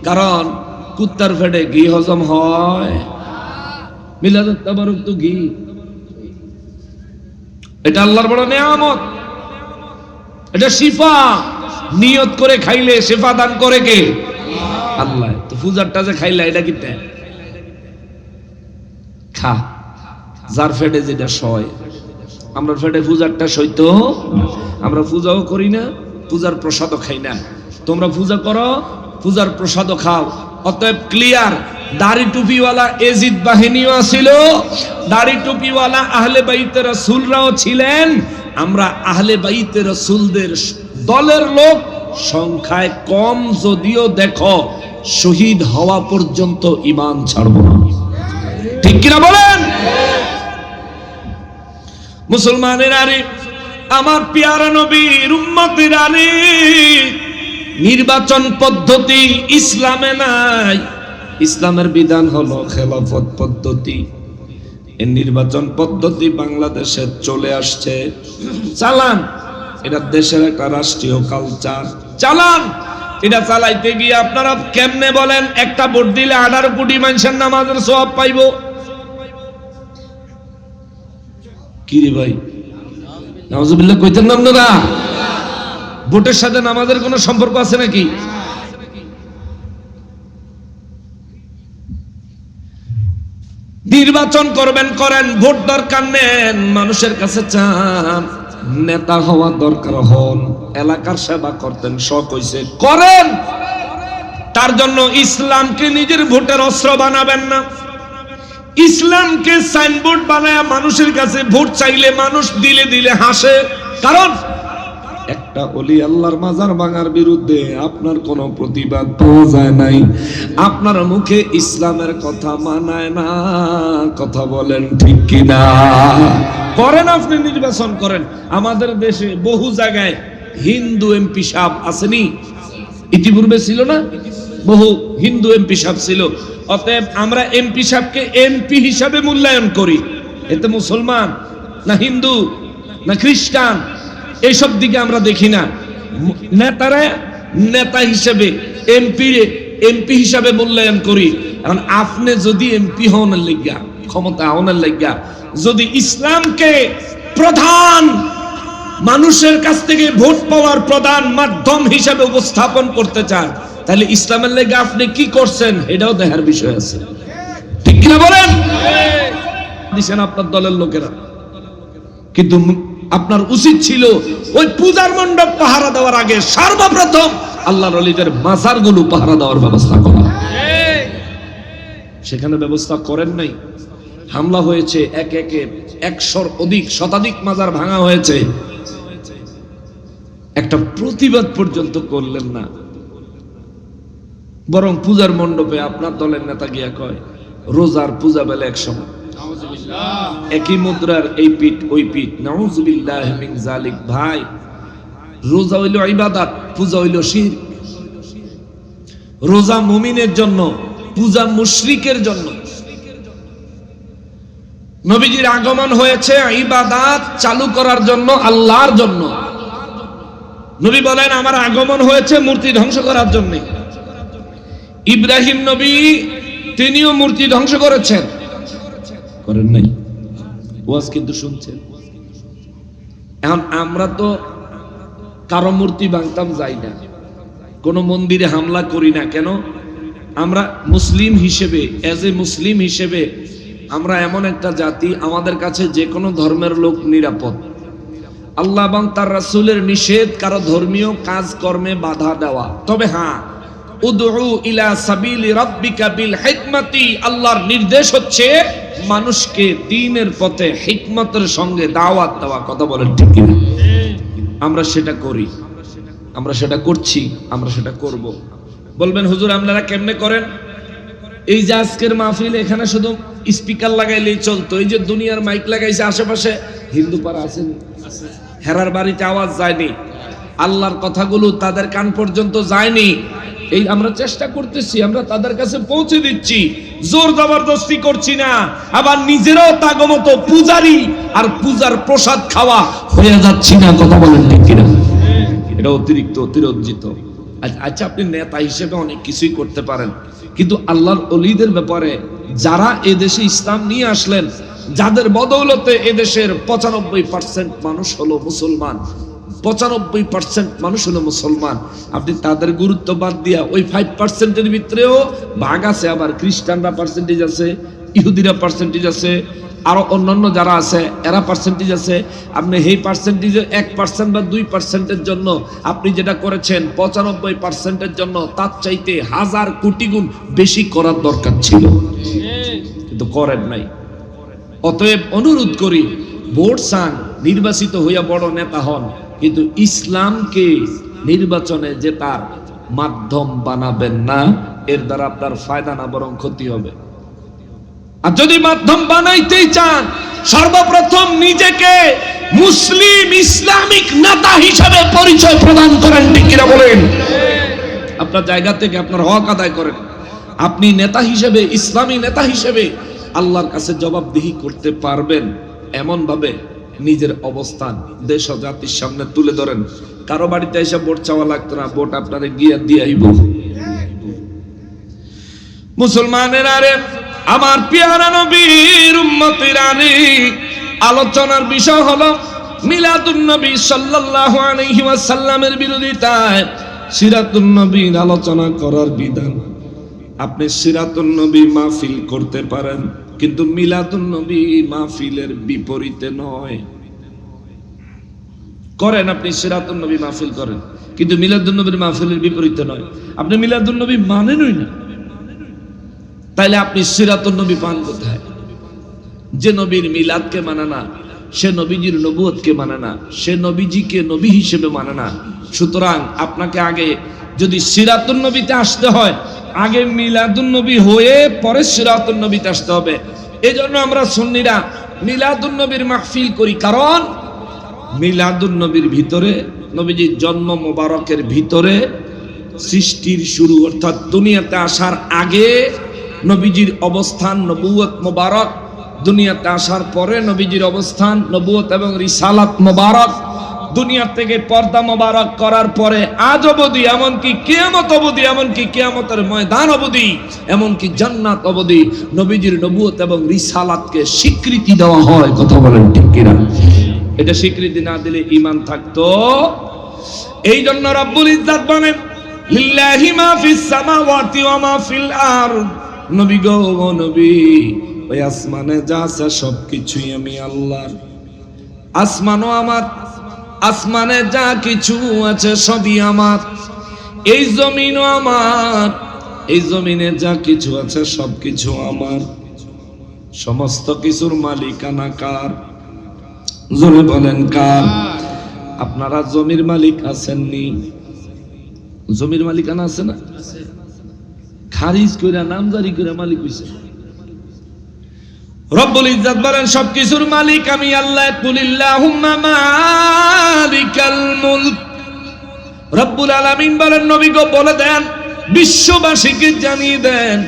কারণ কুত্তার ফেটে ঘি হজম হয়, মিলাদের তাবাররুক তো ঘি, এটা আল্লাহর বড় নেয়ামত, এটা শিফা। নিয়ত করে খাইলে শিফা দান করে কে? আল্লাহ। তো পূজারটা যে খাইলা এটা কি খা, যার ফেটে যেটা সয়। আমরা ফেটে পূজারটা সইতো, আমরা পূজাও করি না, পূজার প্রসাদও খাই না। তোমরা পূজা করো, পূজার প্রসাদও খাও। অতএব ক্লিয়ার, দাড়ি টুপিওয়ালা এজিদ বাহিনীও ছিল, দাড়ি টুপিওয়ালা আহলে বাইতে রাসূলরাও ছিলেন। আমরা আহলে বাইতে রাসূলদের দলের লোক সংখ্যায় কম যদিও দেখো, শহীদ হওয়া পর্যন্ত ঈমান ছাড়ব না। ঠিক কিনা বলেন? মুসলমানের আরে, আমার পেয়ারা নবীর উম্মতের আরে, নির্বাচন পদ্ধতি ইসলামে নাই। ইসলামের বিধান হলো খেলাফত পদ্ধতি। এই নির্বাচন পদ্ধতি বাংলাদেশে চলে আসছে, চালান। এটা দেশের একটা রাষ্ট্রীয় কালচার, চালান। এটা চালাইতে গিয়ে আপনারা কেমনে বলেন একটা ভোট দিলে 18 কোটি মানুষের নামাজের সওয়াব পাইব? কি রে ভাই, নাউজুবিল্লাহ কইতেন না আপনারা? ভোটের সাথে নামাজের কোনো সম্পর্ক আছে নাকি? নির্বাচন করবেন, করেন, ভোট দরকার নেন, মানুষের কাছে চান, নেতা হওয়া দরকার হন, এলাকার সেবা করতেন, শখ হইছে করেন। তার জন্য ইসলামকে নিজের ভোটের অস্ত্র বানাবেন না। ইসলামকে সাইনবোর্ড বানায় মানুষের কাছে ভোট চাইলে মানুষ দিলে দিলে হাসে। কারণ একটা ওলি আল্লাহর মাজার ভাঙার বিরুদ্ধে আপনার কোনো প্রতিবাদ পাওয়া যায় নাই, আপনার মুখে ইসলামের কথা মানায় না। কথা বলেন ঠিক কিনা? করেন, আপনি নির্বাচন করেন। আমাদের দেশে বহু জায়গায় হিন্দু এমপি সাহেব আসেনি, ইতিপূর্বে ছিল না? বহু হিন্দু এমপি সাহেব ছিল। অতএব আমরা এমপি সাহেবকে এমপি হিসাবে মূল্যায়ন করি। এতে মুসলমান না হিন্দু না খ্রিস্টান এইসব দিকে আমরা দেখি না। নেতারা নেতা হিসেবে এমপি হিসাবে মূল্যায়ন করি। এখন আপনি যদি এমপি হওয়ার লাগিয়া, ক্ষমতা হওয়ার লাগিয়া যদি ইসলামকে প্রধান, মানুষের কাছ থেকে ভোট পাওয়ার প্রধান মাধ্যম হিসাবে উপস্থাপন করতে চান, তাহলে ইসলামের লেগে আপনি কি করছেন এটাও দেখার বিষয় আছে। ঠিক কিনা বলেন? দিছেন আপনার দলের লোকেরা, কিন্তু আপনার উচিত ছিল ওই পূজার মণ্ডপ পাহারা দেওয়ার আগে সর্বপ্রথম আল্লাহর ওলিদের মাজারগুলো পাহারা দেওয়ার ব্যবস্থা করা। সেখানে ব্যবস্থা করেন নাই। হামলা হয়েছে, এক একে 100-র অধিক শতাধিক মাজার ভাঙা হয়েছে, একটা প্রতিবাদ পর্যন্ত করলেন না। বরং পূজার মণ্ডপে আপনার দলের নেতা গিয়া কয় রোজার পূজা বেলা একসময় একই মুদ্রার এই পিঠ ওই পিঠ। নাউযুবিল্লাহ মিন যালিক। ভাই, রোজা হইল ইবাদত, পূজা হইল শিরক। রোজা মুমিনের জন্য, পূজা মুশরিকের জন্য। নবীজির আগমন হয়েছে ইবাদত চালু করার জন্য, আল্লাহর জন্য। নবী বলেন আমার আগমন হয়েছে মূর্তি ধ্বংস করার জন্য। ইব্রাহিম নবী তিনিও মূর্তি ধ্বংস করেছেন, করেন নাই? ওয়াজ কিন্তু শুনছেন। এখন আমরা তো কারো মূর্তি ভাঙতাম যাই না, কোন মন্দিরে হামলা করি না। কেন? আমরা মুসলিম হিসেবে, এজ এ মুসলিম হিসেবে আমরা এমন একটা জাতি, আমাদের কাছে যে কোনো ধর্মের লোক নিরাপদ। আল্লাহ এবং তার রাসূলের নিষেধ কারো ধর্মীয় কাজ কর্মে বাধা দেওয়া। তবে হ্যাঁ, উদউ ইলা সাবিলি রাব্বিকা বিল হিকমাতি, আল্লাহর নির্দেশ হচ্ছে মানুষকে দ্বীনের পথে হিকমতের সঙ্গে দাওয়াত দেওয়া। কথা বলেন ঠিক কিনা? আমরা সেটা করি, আমরা সেটা করছি, আমরা সেটা করব। বলবেন হুজুর আপনারা কেমনে করেন? এই যে আজকের মাহফিল, এখানে শুধু স্পিকার লাগাইলেই চলতো। এই যে দুনিয়ার মাইক লাগাইছে, আশেপাশে হিন্দু পাড়া আছেন, হেরার বাড়িতে আওয়াজ যায়নি, আল্লাহর কথাগুলো তাদের কান পর্যন্ত যায়নি। এই আমরা চেষ্টা করতেছি, আমরা তাদের কাছে পৌঁছে দিচ্ছি, জোর জবরদস্তি করছি না। আবার নিজেরাও তাগমত পূজারি আর পূজার প্রসাদ খাওয়া হয়ে যাচ্ছি না। কথা বলেন ঠিক কিনা? এটা অতিরঞ্জিত। আচ্ছা, আপনি নেতা হিসেবে অনেক কিছুই করতে পারেন, কিন্তু আল্লাহর ওলিদের ব্যাপারে যারা এদেশে ইসলাম নিয়ে আসলেন, যাদের বদৌলতে এদেশের 95% মানুষ হলো মুসলমান, 95% মানুষ হলো মুসলমান। আপনি তাদের গুরুত্ব বাদ দিয়া ওই 5%-এর ভিতরেও ভাগ আছে, আবার খ্রিস্টানরা পার্সেন্টেজ আছে, ইহুদিরা পার্সেন্টেজ আছে, আরো অন্যান্য যারা আছে এরা পার্সেন্টেজ আছে। আপনি এই পার্সেন্টেজে 1% বা 2%-এর জন্য আপনি যেটা করেছেন 95%-এর জন্য তার চাইতে 1000 কোটি গুণ বেশি করার দরকার ছিল, কিন্তু করেন নাই। অতএব অনুরোধ করি, ভোট চান, নির্বাচিত হইয়া বড় নেতা হন, কিন্তু ইসলামকে নির্বাচনে জেতার মাধ্যম বানাবেন না। এর দ্বারা আপনার ফায়দা না, বরং ক্ষতি হবে। আর যদি মাধ্যম বানাইতেই চান, সর্বপ্রথম নিজেকে মুসলিম ইসলামিক নেতা হিসেবে পরিচয় প্রদান করেন। ঠিক কিনা বলেন? আপনার জায়গা থেকে আপনার হক আদায় করেন। আপনি নেতা হিসেবে, ইসলামী নেতা হিসেবে আল্লাহর কাছে জবাবদিহি করতে পারবেন এমন ভাবে নিজের অবস্থান দেশ ও জাতির সামনে তুলে ধরেন। কারো বাড়িতে এসে ভোট চাওয়া লাগতো না, ভোট আপনারে গিয়া দিয়াইব। মুসলমানের আরে, আমার পিয়ারা নবীর উম্মতেরা রে, আলোচনার বিষয় হলো মিলাদুন নবী সাল্লাল্লাহু আলাইহি ওয়াসাল্লামের বিরোধিতায় সিরাতুন নবীর আলোচনা করার বিধান। আপনি সিরাতুন নবী মাহফিল করতে পারেন, কিন্তু মিলাদুন নবী মাহফিলের বিপরীতে নয়। করেন, আপনি সিরাতুন নবী মাহফিল করেন, কিন্তু মিলাদুন নবীর মাহফিলের বিপরীতে নয়। আপনি মিলাদুন নবী মানেনই না, তাইলে আপনি সিরাতুন নবী পান কোথায়? যে নবীর মিলাদকে মানে না, সে নবীজির নবুয়তকে মানে না, সে নবীজিকে নবী হিসেবে মানে না। সুতরাং আপনাকে আগে যদি সিরাতুন নবীতে আসতে হয়, আগে মিলাদুন নবী হয়ে পরে সিরাতুন নবীতে আসতে হবে। এজন্য আমরা সুন্নিরা মিলাদুন নবীর মাহফিল করি, কারণ মিলাদুন নবীর ভিতরে, নবীজির জন্ম মোবারকের ভিতরে সৃষ্টির শুরু, অর্থাৎ দুনিয়াতে আসার আগে নবীজির অবস্থান নবুয়ত মোবারক, দুনিয়াতে আসার পরে নবীজির অবস্থান নবুয়ত এবং রিসালাত মোবারক, দুনিয়া থেকে পর্দা মোবারক করার পরে আজ অবধি, এমনকি কিয়ামত অবধি, এমনকি কিয়ামতের ময়দান অবধি, এমনকি জান্নাত অবধি নবীজির নবুয়ত এবং রিসালাতকে স্বীকৃতি দেওয়া হয়। কথা বলেন ঠিক কিনা? এটা স্বীকৃতি না দিলে ঈমান থাকতো। এই জন্য রব্বুল ইজ্জত বলেন, লিল্লাহি মা ফিস সামাওয়াতি ওয়া মা ফিল আরদ। নবী গো, নবী, ওই আসমানে যা আছে সবকিছুই আমি আল্লাহর। আসমানও আমার, আসমানে যা কিছু আছে সবই আমার। এই জমিনও আমার, এই জমিনে যা কিছু আছে সবকিছু আমার। সমস্ত কিছুর মালিকানা কার? জোরে বলেন কার? আপনারা জমির মালিক আছেননি? জমির মালিকানা আছে না? খারিজ কইরা নামজারি কইরা মালিক হইছে। রব্বুল ইজ্জত বলেন সবকিছুর মালিক আমি আল্লাহ। কুলিল্লাহুম্মা মালিকাল মুলক। রব্বুল আলামিন বলেন, নবী গো বলে দেন, বিশ্ববাসীকে জানিয়ে দেন,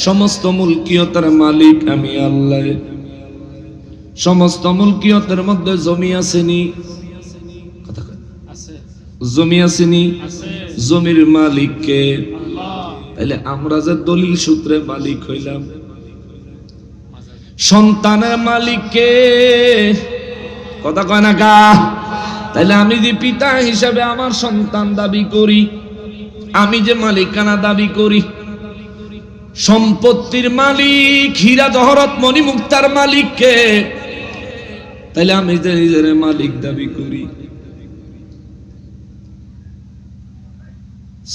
সমস্ত মুলকিয়তের মালিক আমি আল্লাহ। সমস্ত মুলকিয়তের মধ্যে জমি আসেনি? কথা কয় আছে। জমি আসেনি? জমির মালিক কে? তাইলে আমরা যে দলিল সূত্রে মালিক হইলাম, সন্তানের মালিক কে? কথা কয় না কা? তাইলে আমি যে পিতা হিসাবে আমার সন্তান দাবি করি, আমি যে মালিকানা দাবি করি, সম্পত্তির মালিক, হীরা জহরত মণি মুক্তার মালিক কে? তাইলে আমি যে নিজের মালিক দাবি করি।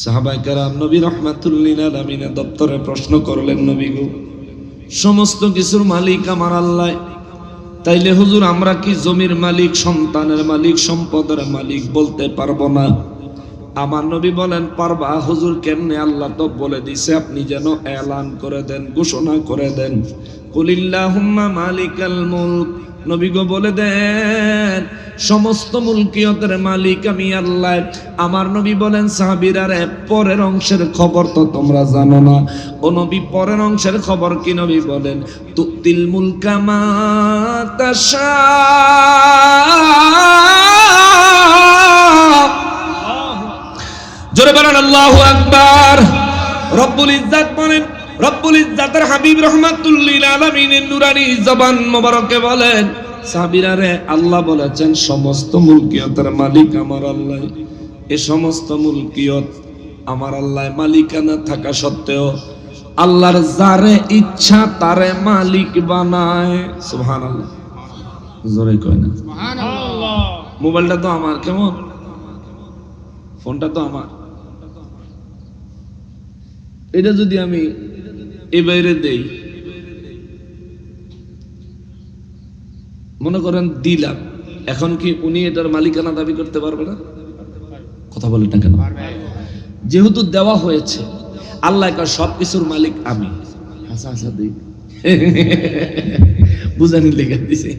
সাহাবায়ে কেরাম নবী রাহমাতুল লিল আলামিনের দপ্তরে প্রশ্ন করলেন, নবী গো, সমস্ত কিছুর মালিক আমার আল্লাহ, তাইলে হুজুর আমরা কি জমির মালিক, সন্তানের মালিক, সম্পদের মালিক বলতে পারবো না? আমার নবী বলেন, পারবা হুজুর। কেমনে? আল্লাহ তো বলে দিছে, আপনি যেন এলান করে দেন, ঘোষণা করে দেন, কুলিল্লাহুম্মা মালিকাল মুলক। নবী গো বলে দেন, সমস্ত মুলকিয়তের মালিক আমি আল্লাহ। আমার নবী বলেন, সাহাবীরা রে, পরের অংশের খবর তো তোমরা জানো না। ও নবী, পরের অংশের খবর কি? নবী বলেন, তুতিল মুলকা মা তাশা। জোরে বলেন আল্লাহু আকবার। রব্বুল ইজ্জত বলেন, রব্বুল ইজ্জতের হাবিব রাহমাতুল লিল আলামিনের নুরানি জবান মোবারকে বলেন, সাহাবীরা রে, আল্লাহ বলেছেন সমস্ত মুলকিয়তের মালিক আমার আল্লাহ। এই সমস্ত মুলকিয়ত আমার আল্লাহ মালিকানা থাকা সত্ত্বেও আল্লাহর যারে ইচ্ছা তারে মালিক বানায়। সুবহানাল্লাহ, জোরে কয় না সুবহানাল্লাহ। মোবাইলটা তো আমার, কেমন ফোনটা তো আমার, এটা যদি আমি এই বাইরে দেই, মনে করেন দিলাম, এখন কি উনি এটার মালিকানা দাবি করতে পারবে না? কথা বলেন না কেন? যেহেতু দেওয়া হয়েছে, আল্লাহ কয় সবকিছুর মালিক আমি। হাসা হাসা দিই বুঝানি লেগে দিছে।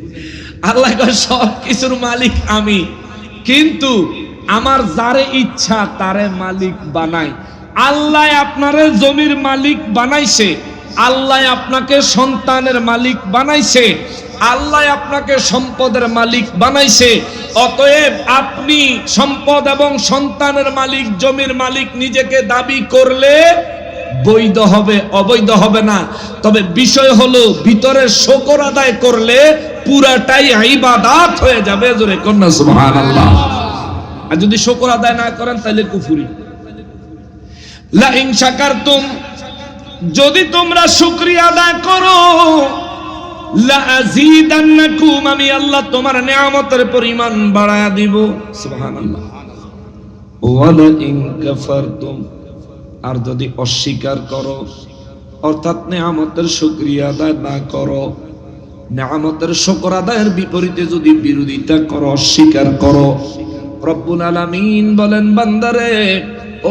আল্লাহ কয় সবকিছুর মালিক আমি, কিন্তু আমার যারে ইচ্ছা তারে মালিক বানাই। আল্লাহ আপনারে জমির মালিক বানাইছে, আল্লাহ আপনাকে সন্তানের মালিক বানাইছে, আল্লাহ আপনাকে সম্পদের মালিক বানাইছে। অতএব আপনি সম্পদ এবং সন্তানের মালিক, জমির মালিক নিজেকে দাবি করলে বৈধ হবে, অবৈধ হবে না। তবে বিষয় হলো ভিতরে শুকর আদায় করলে পুরাটাই ইবাদত হয়ে যাবে। জোরে কন্যা সুবহানাল্লাহ। আর যদি শুকর আদায় না করেন তাহলে কুফরি। লা ইন শাকারতুম, যদি তোমরা শুকরিয়া আদায় করো, লা আযীদান্নাকুম, আমি আল্লাহ তোমার নিয়ামতের পরিমাণ বাড়ায়া দিব। সুবহানাল্লাহ। ওয়া লা ইন কাফারতুম, আর যদি অস্বীকার করো, অর্থাৎ নিয়ামতের শুকরিয়া আদায় না করো, নিয়ামতের শুকর আদায়ের বিপরীতে যদি বিরোধিতা করো, অস্বীকার করো, রব্বুল আলামিন বলেন বান্দারে,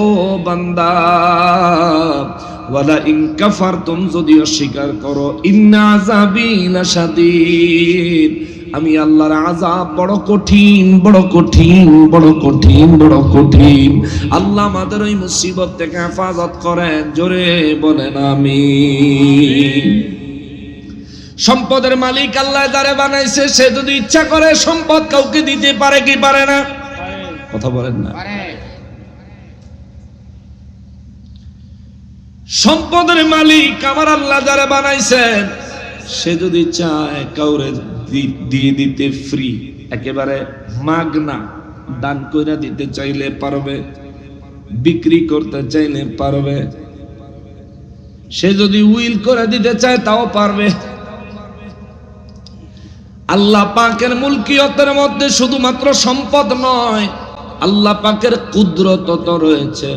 ও বান্দা, ওয়ালা ইন কাফারতুম, যদি অস্বীকার করো, ইন্না আযাবি লাশাদীদ, আমি আল্লাহর আযাব বড় কঠিন, বড় কঠিন, বড় কঠিন, বড় কঠিন। আল্লাহ আমাদের ওই মুসিবত থেকে হেফাজত করেন। জোরে বলেন আমিন। সম্পদের মালিক আল্লাহ যারে বানাইছে, সে যদি ইচ্ছা করে সম্পদ কাউকে দিতে পারে কি পারে না? কথা বলেন না। সম্পদের মালিক আমার আল্লাহ যারা বানাইছেন, সে যদি চায় কাউরে দিয়ে দিতে ফ্রি, একেবারে মাগনা দান করে দিতে চাইলে পারবে, বিক্রি করতে চাইলে পারবে, সে যদি উইল করে দিতে চায় তাও পারবে। আল্লাহ পাকের মুলকিয়তের মধ্যে শুধুমাত্র সম্পদ নয়, আল্লাহ পাকের কুদরত তো রয়েছে।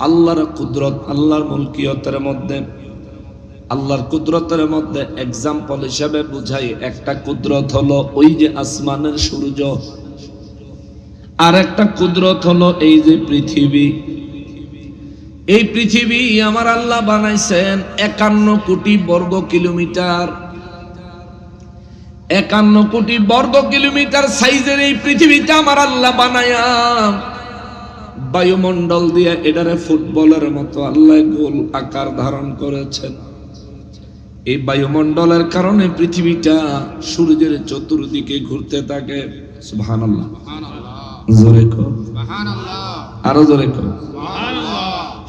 আল্লাহর কুদরত, আল্লাহর মুলকিয়তের মধ্যে, আল্লাহর কুদরতের মধ্যে এক্সাম্পল হিসেবে বুঝাই, একটা কুদরত হলো ওই যে আসমানের সূর্য, আর একটা কুদরত হলো এই যে পৃথিবী। এই পৃথিবী আমার আল্লাহ বানাইছেন 51 কোটি বর্গ কিলোমিটার। 51 কোটি বর্গ কিলোমিটার সাইজের এই পৃথিবীটা আমার আল্লাহ বানায়া বায়ুমণ্ডল দিয়ে এটারে ফুটবলের মতো আল্লাহ গোল আকার ধারণ করেছেন। এই বায়ুমণ্ডলের কারণে পৃথিবীটা সূর্যের চতুর্দিকে ঘুরতে থাকে। সুবহানাল্লাহ, জোরে কর সুবহানাল্লাহ, আরো জোরে কর সুবহানাল্লাহ।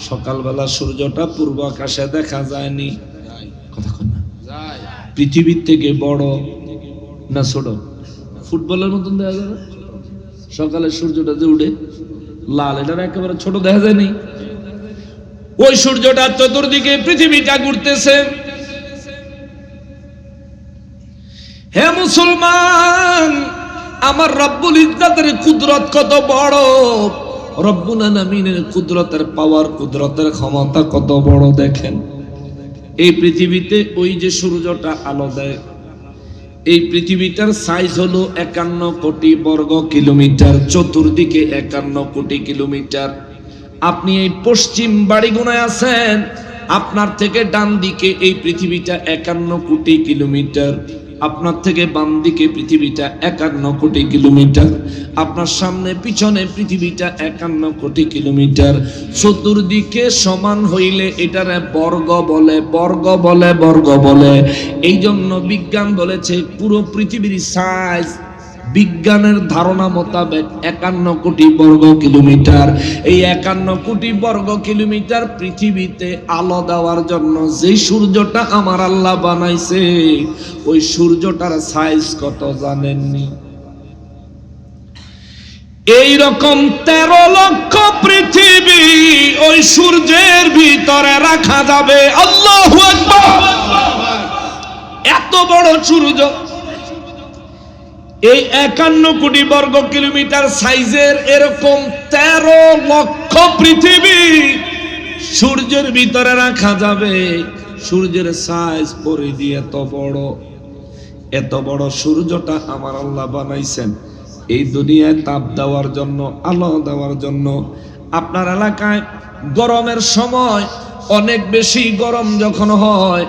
সকালবেলা সূর্যটা পূর্ব আকাশে দেখা যায়নি, কথা কয় না? পৃথিবীর থেকে বড় না ছোট? ফুটবলের মতন দেখা যাবে। সকালে সূর্যটা যে উঠে লাল, এটা একেবারে ছোট দেখা যায়নি। ওই সূর্যটা চতুর্দিকে পৃথিবীটা ঘুরতেছে। হে মুসলমান, আমার রব্বুল ইজ্জতের কুদরত কত বড়, রব্বুল আলামিনের কুদরতের পাওয়ার, কুদরতের ক্ষমতা কত বড় দেখেন। এই পৃথিবীতে ওই যে সূর্যটা আলো দেয়, এই পৃথিবীটার সাইজ হলো 51 কোটি বর্গ কিলোমিটার, চতুর্দিকে 51 কোটি কিলোমিটার। আপনি এই পশ্চিম বাড়িগুনায় আছেন, আপনার থেকে ডান দিকে এই পৃথিবীটা 51 কোটি কিলোমিটার, আপনার থেকে বাম দিকে পৃথিবীটা 51 কোটি কিলোমিটার, আপনার সামনে পিছনে পৃথিবীটা 51 কোটি কিলোমিটার। চতুর্দিকে সমান হইলে এটারে বর্গ বলে, বর্গ বলে, বর্গ বলে। এই জন্য বিজ্ঞান বলেছে পুরো পৃথিবীর সাইজ বিজ্ঞানের ধারণা মোতাবেক 51 কোটি বর্গ কিলোমিটার। এই 51 কোটি বর্গ কিলোমিটার পৃথিবীতে আলো দেওয়ার জন্য যে সূর্যটা আমার আল্লাহ বানাইছে, ওই সূর্যটার সাইজ কত জানেননি? এই রকম 13 লক্ষ পৃথিবী ওই সূর্যের ভিতরে রাখা যাবে। আল্লাহু আকবার! এত বড় সূর্য, এই 51 কোটি বর্গ কিলোমিটার সাইজের এরকম 13 লক্ষ পৃথিবী সূর্যের ভিতরে রাখা যাবে। সূর্যের সাইজ পরিধি এত বড় সূর্যটা আমার আল্লাহ বানাইছেন এই দুনিয়ায় তাপ দেওয়ার জন্য, আলো দেওয়ার জন্য। আপনার এলাকায় গরমের সময় অনেক বেশি গরম যখন হয়,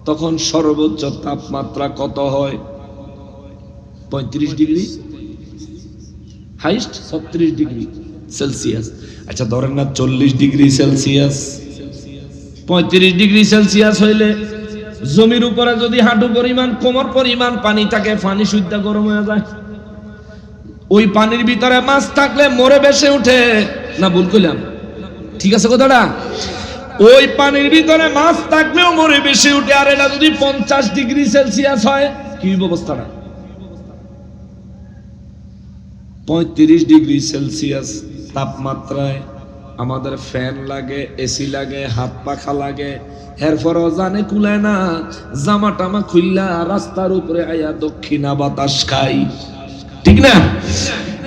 তখন সর্বোচ্চ তাপমাত্রা কত হয়? 35 ডিগ্রি, হাইস্ট 36 ডিগ্রি সেলসিয়াস। আচ্ছা ধরেন না 40 ডিগ্রি সেলসিয়াস। 35 ডিগ্রি সেলসিয়াস হইলে জমির উপরে যদি হাঁটু পরিমাণ, কোমর পরিমাণ পানি থাকে, পানি শুদ্ধ গরম হয়ে যায়। ওই পানির ভিতরে মাছ থাকলে মরে ভেসে উঠে না? ভুল কইলাম? ঠিক আছে কথাটা? ওই পানির ভিতরে মাছ থাকলেও মরে ভেসে উঠে। আর এটা যদি 50 ডিগ্রি সেলসিয়াস হয়, কি অবস্থাটা? 35 ডিগ্রি সেলসিয়াস তাপমাত্রায় আমাদের ফ্যান লাগে, এসি লাগে, হাত পাখা লাগে, এরপরও জানে কুলায় না, জামা টামা খুললা রাস্তার উপরে আয়া দক্ষিণা বাতাস খাই, ঠিক না?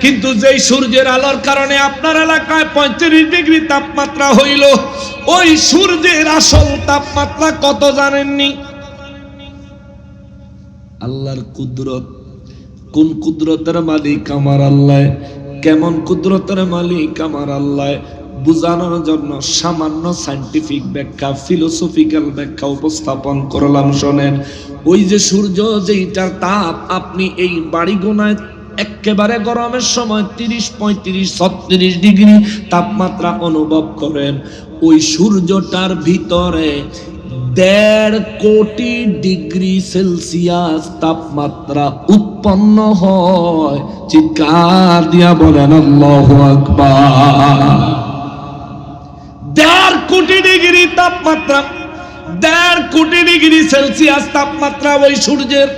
কিন্তু যেই সূর্যের আলোর কারণে আপনার এলাকায় 35 ডিগ্রি তাপমাত্রা হইল, ওই সূর্যের আসল তাপমাত্রা কত জানেননি? আল্লাহর কুদরত। কোন কুদরতের মালিক আমার আল্লাহ, কেমন কুদরতের মালিক আমার আল্লাহ বুঝানোর জন্য সামান্য সায়েন্টিফিক ব্যাখ্যা, ফিলোসফিক্যাল ব্যাখ্যা উপস্থাপন করলাম। শোনেন, ওই যে সূর্য, যেইটার তাপ আপনি এই বাড়ি গোনায় একেবারে গরমের সময় 30, 35, 36 ডিগ্রি তাপমাত্রা অনুভব করেন, ওই সূর্যটার ভিতরে 1.5 কোটি ডিগ্রি সেলসিয়াস তাপমাত্রা উৎপন্ন হয়। চিৎকার দিয়া বলেন আল্লাহু আকবার! 1.5 কোটি ডিগ্রি তাপমাত্রা, 1.5 কোটি ডিগ্রি সেলসিয়াস তাপমাত্রা ওই সূর্যের।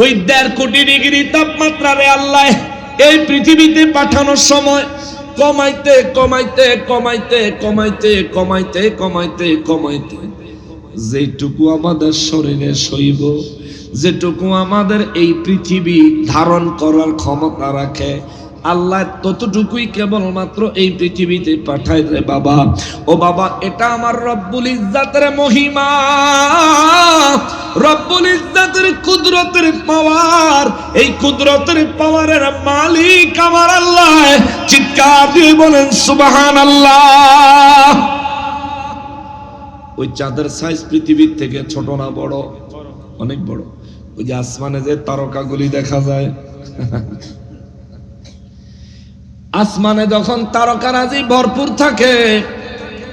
ওই 1.5 কোটি ডিগ্রি তাপমাত্রা রে আল্লাহ এই পৃথিবীতে পাঠানোর সময় কমাইতে কমাইতে কমাইতে কমাইতে কমাইতে কমাইতে কমাইতে যেটুকু আমাদের শরীরে সইব, যেটুকু আমাদের এই পৃথিবী ধারণ করার ক্ষমতা রাখে, আল্লাহ ততটুকুই কেবলমাত্র এই পৃথিবীতে পাঠায় রে বাবা। ও বাবা, এটা আমার রব্বুল ইজ্জাতের মহিমা, রব্বুল ইজ্জাতের কুদরতের পাওয়ার। এই কুদরতের পাওয়ারের মালিক আমার আল্লাহ। চিৎকার দিয়ে বলেন সুবহানাল্লাহ। ওই চাঁদের সাইজ পৃথিবীর থেকে ছোট না বড়? অনেক বড়। ওই যে আসমানে যে তারকাগুলি দেখা যায়, আসমানে যখন তারকারাজি ভরপুর থাকে,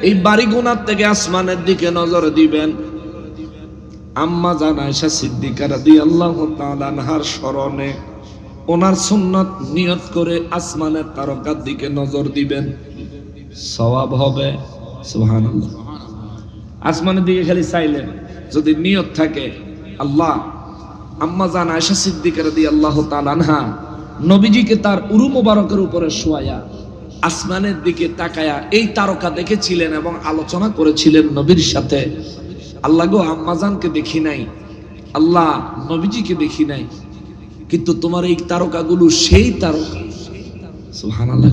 এই বাড়িগুনার থেকে আসমানের দিকে নজর দিবেন, আম্মা জান আয়েশা সিদ্দিকা রাদিয়াল্লাহু তাআলা আনহার স্মরণে ওনার সুন্নাত নিয়ত করে আসমানের তারকার দিকে নজর দিবেন, সওয়াব হবে। সুবহানাল্লাহ। আসমানের দিকে খালি চাইলেন, যদি নিয়ত থাকে আল্লাহ, আম্মা জান আয়েশা সিদ্দিকা রাদিয়াল্লাহু তাআলা আনহা নবীজিকে তার উরু মোবারকের উপরে শোয়ায়া আসমানের দিকে তাকায়া এই তারকা দেখেছিলেন এবং আলোচনা করেছিলেন নবীর সাথে, আল্লাহ গো, আম্মাজানকে দেখি নাই, আল্লাহ নবীজিকে দেখি নাই, কিন্তু তোমার এই তারকাগুলো সেই তারকা। সুবহানাল্লাহ।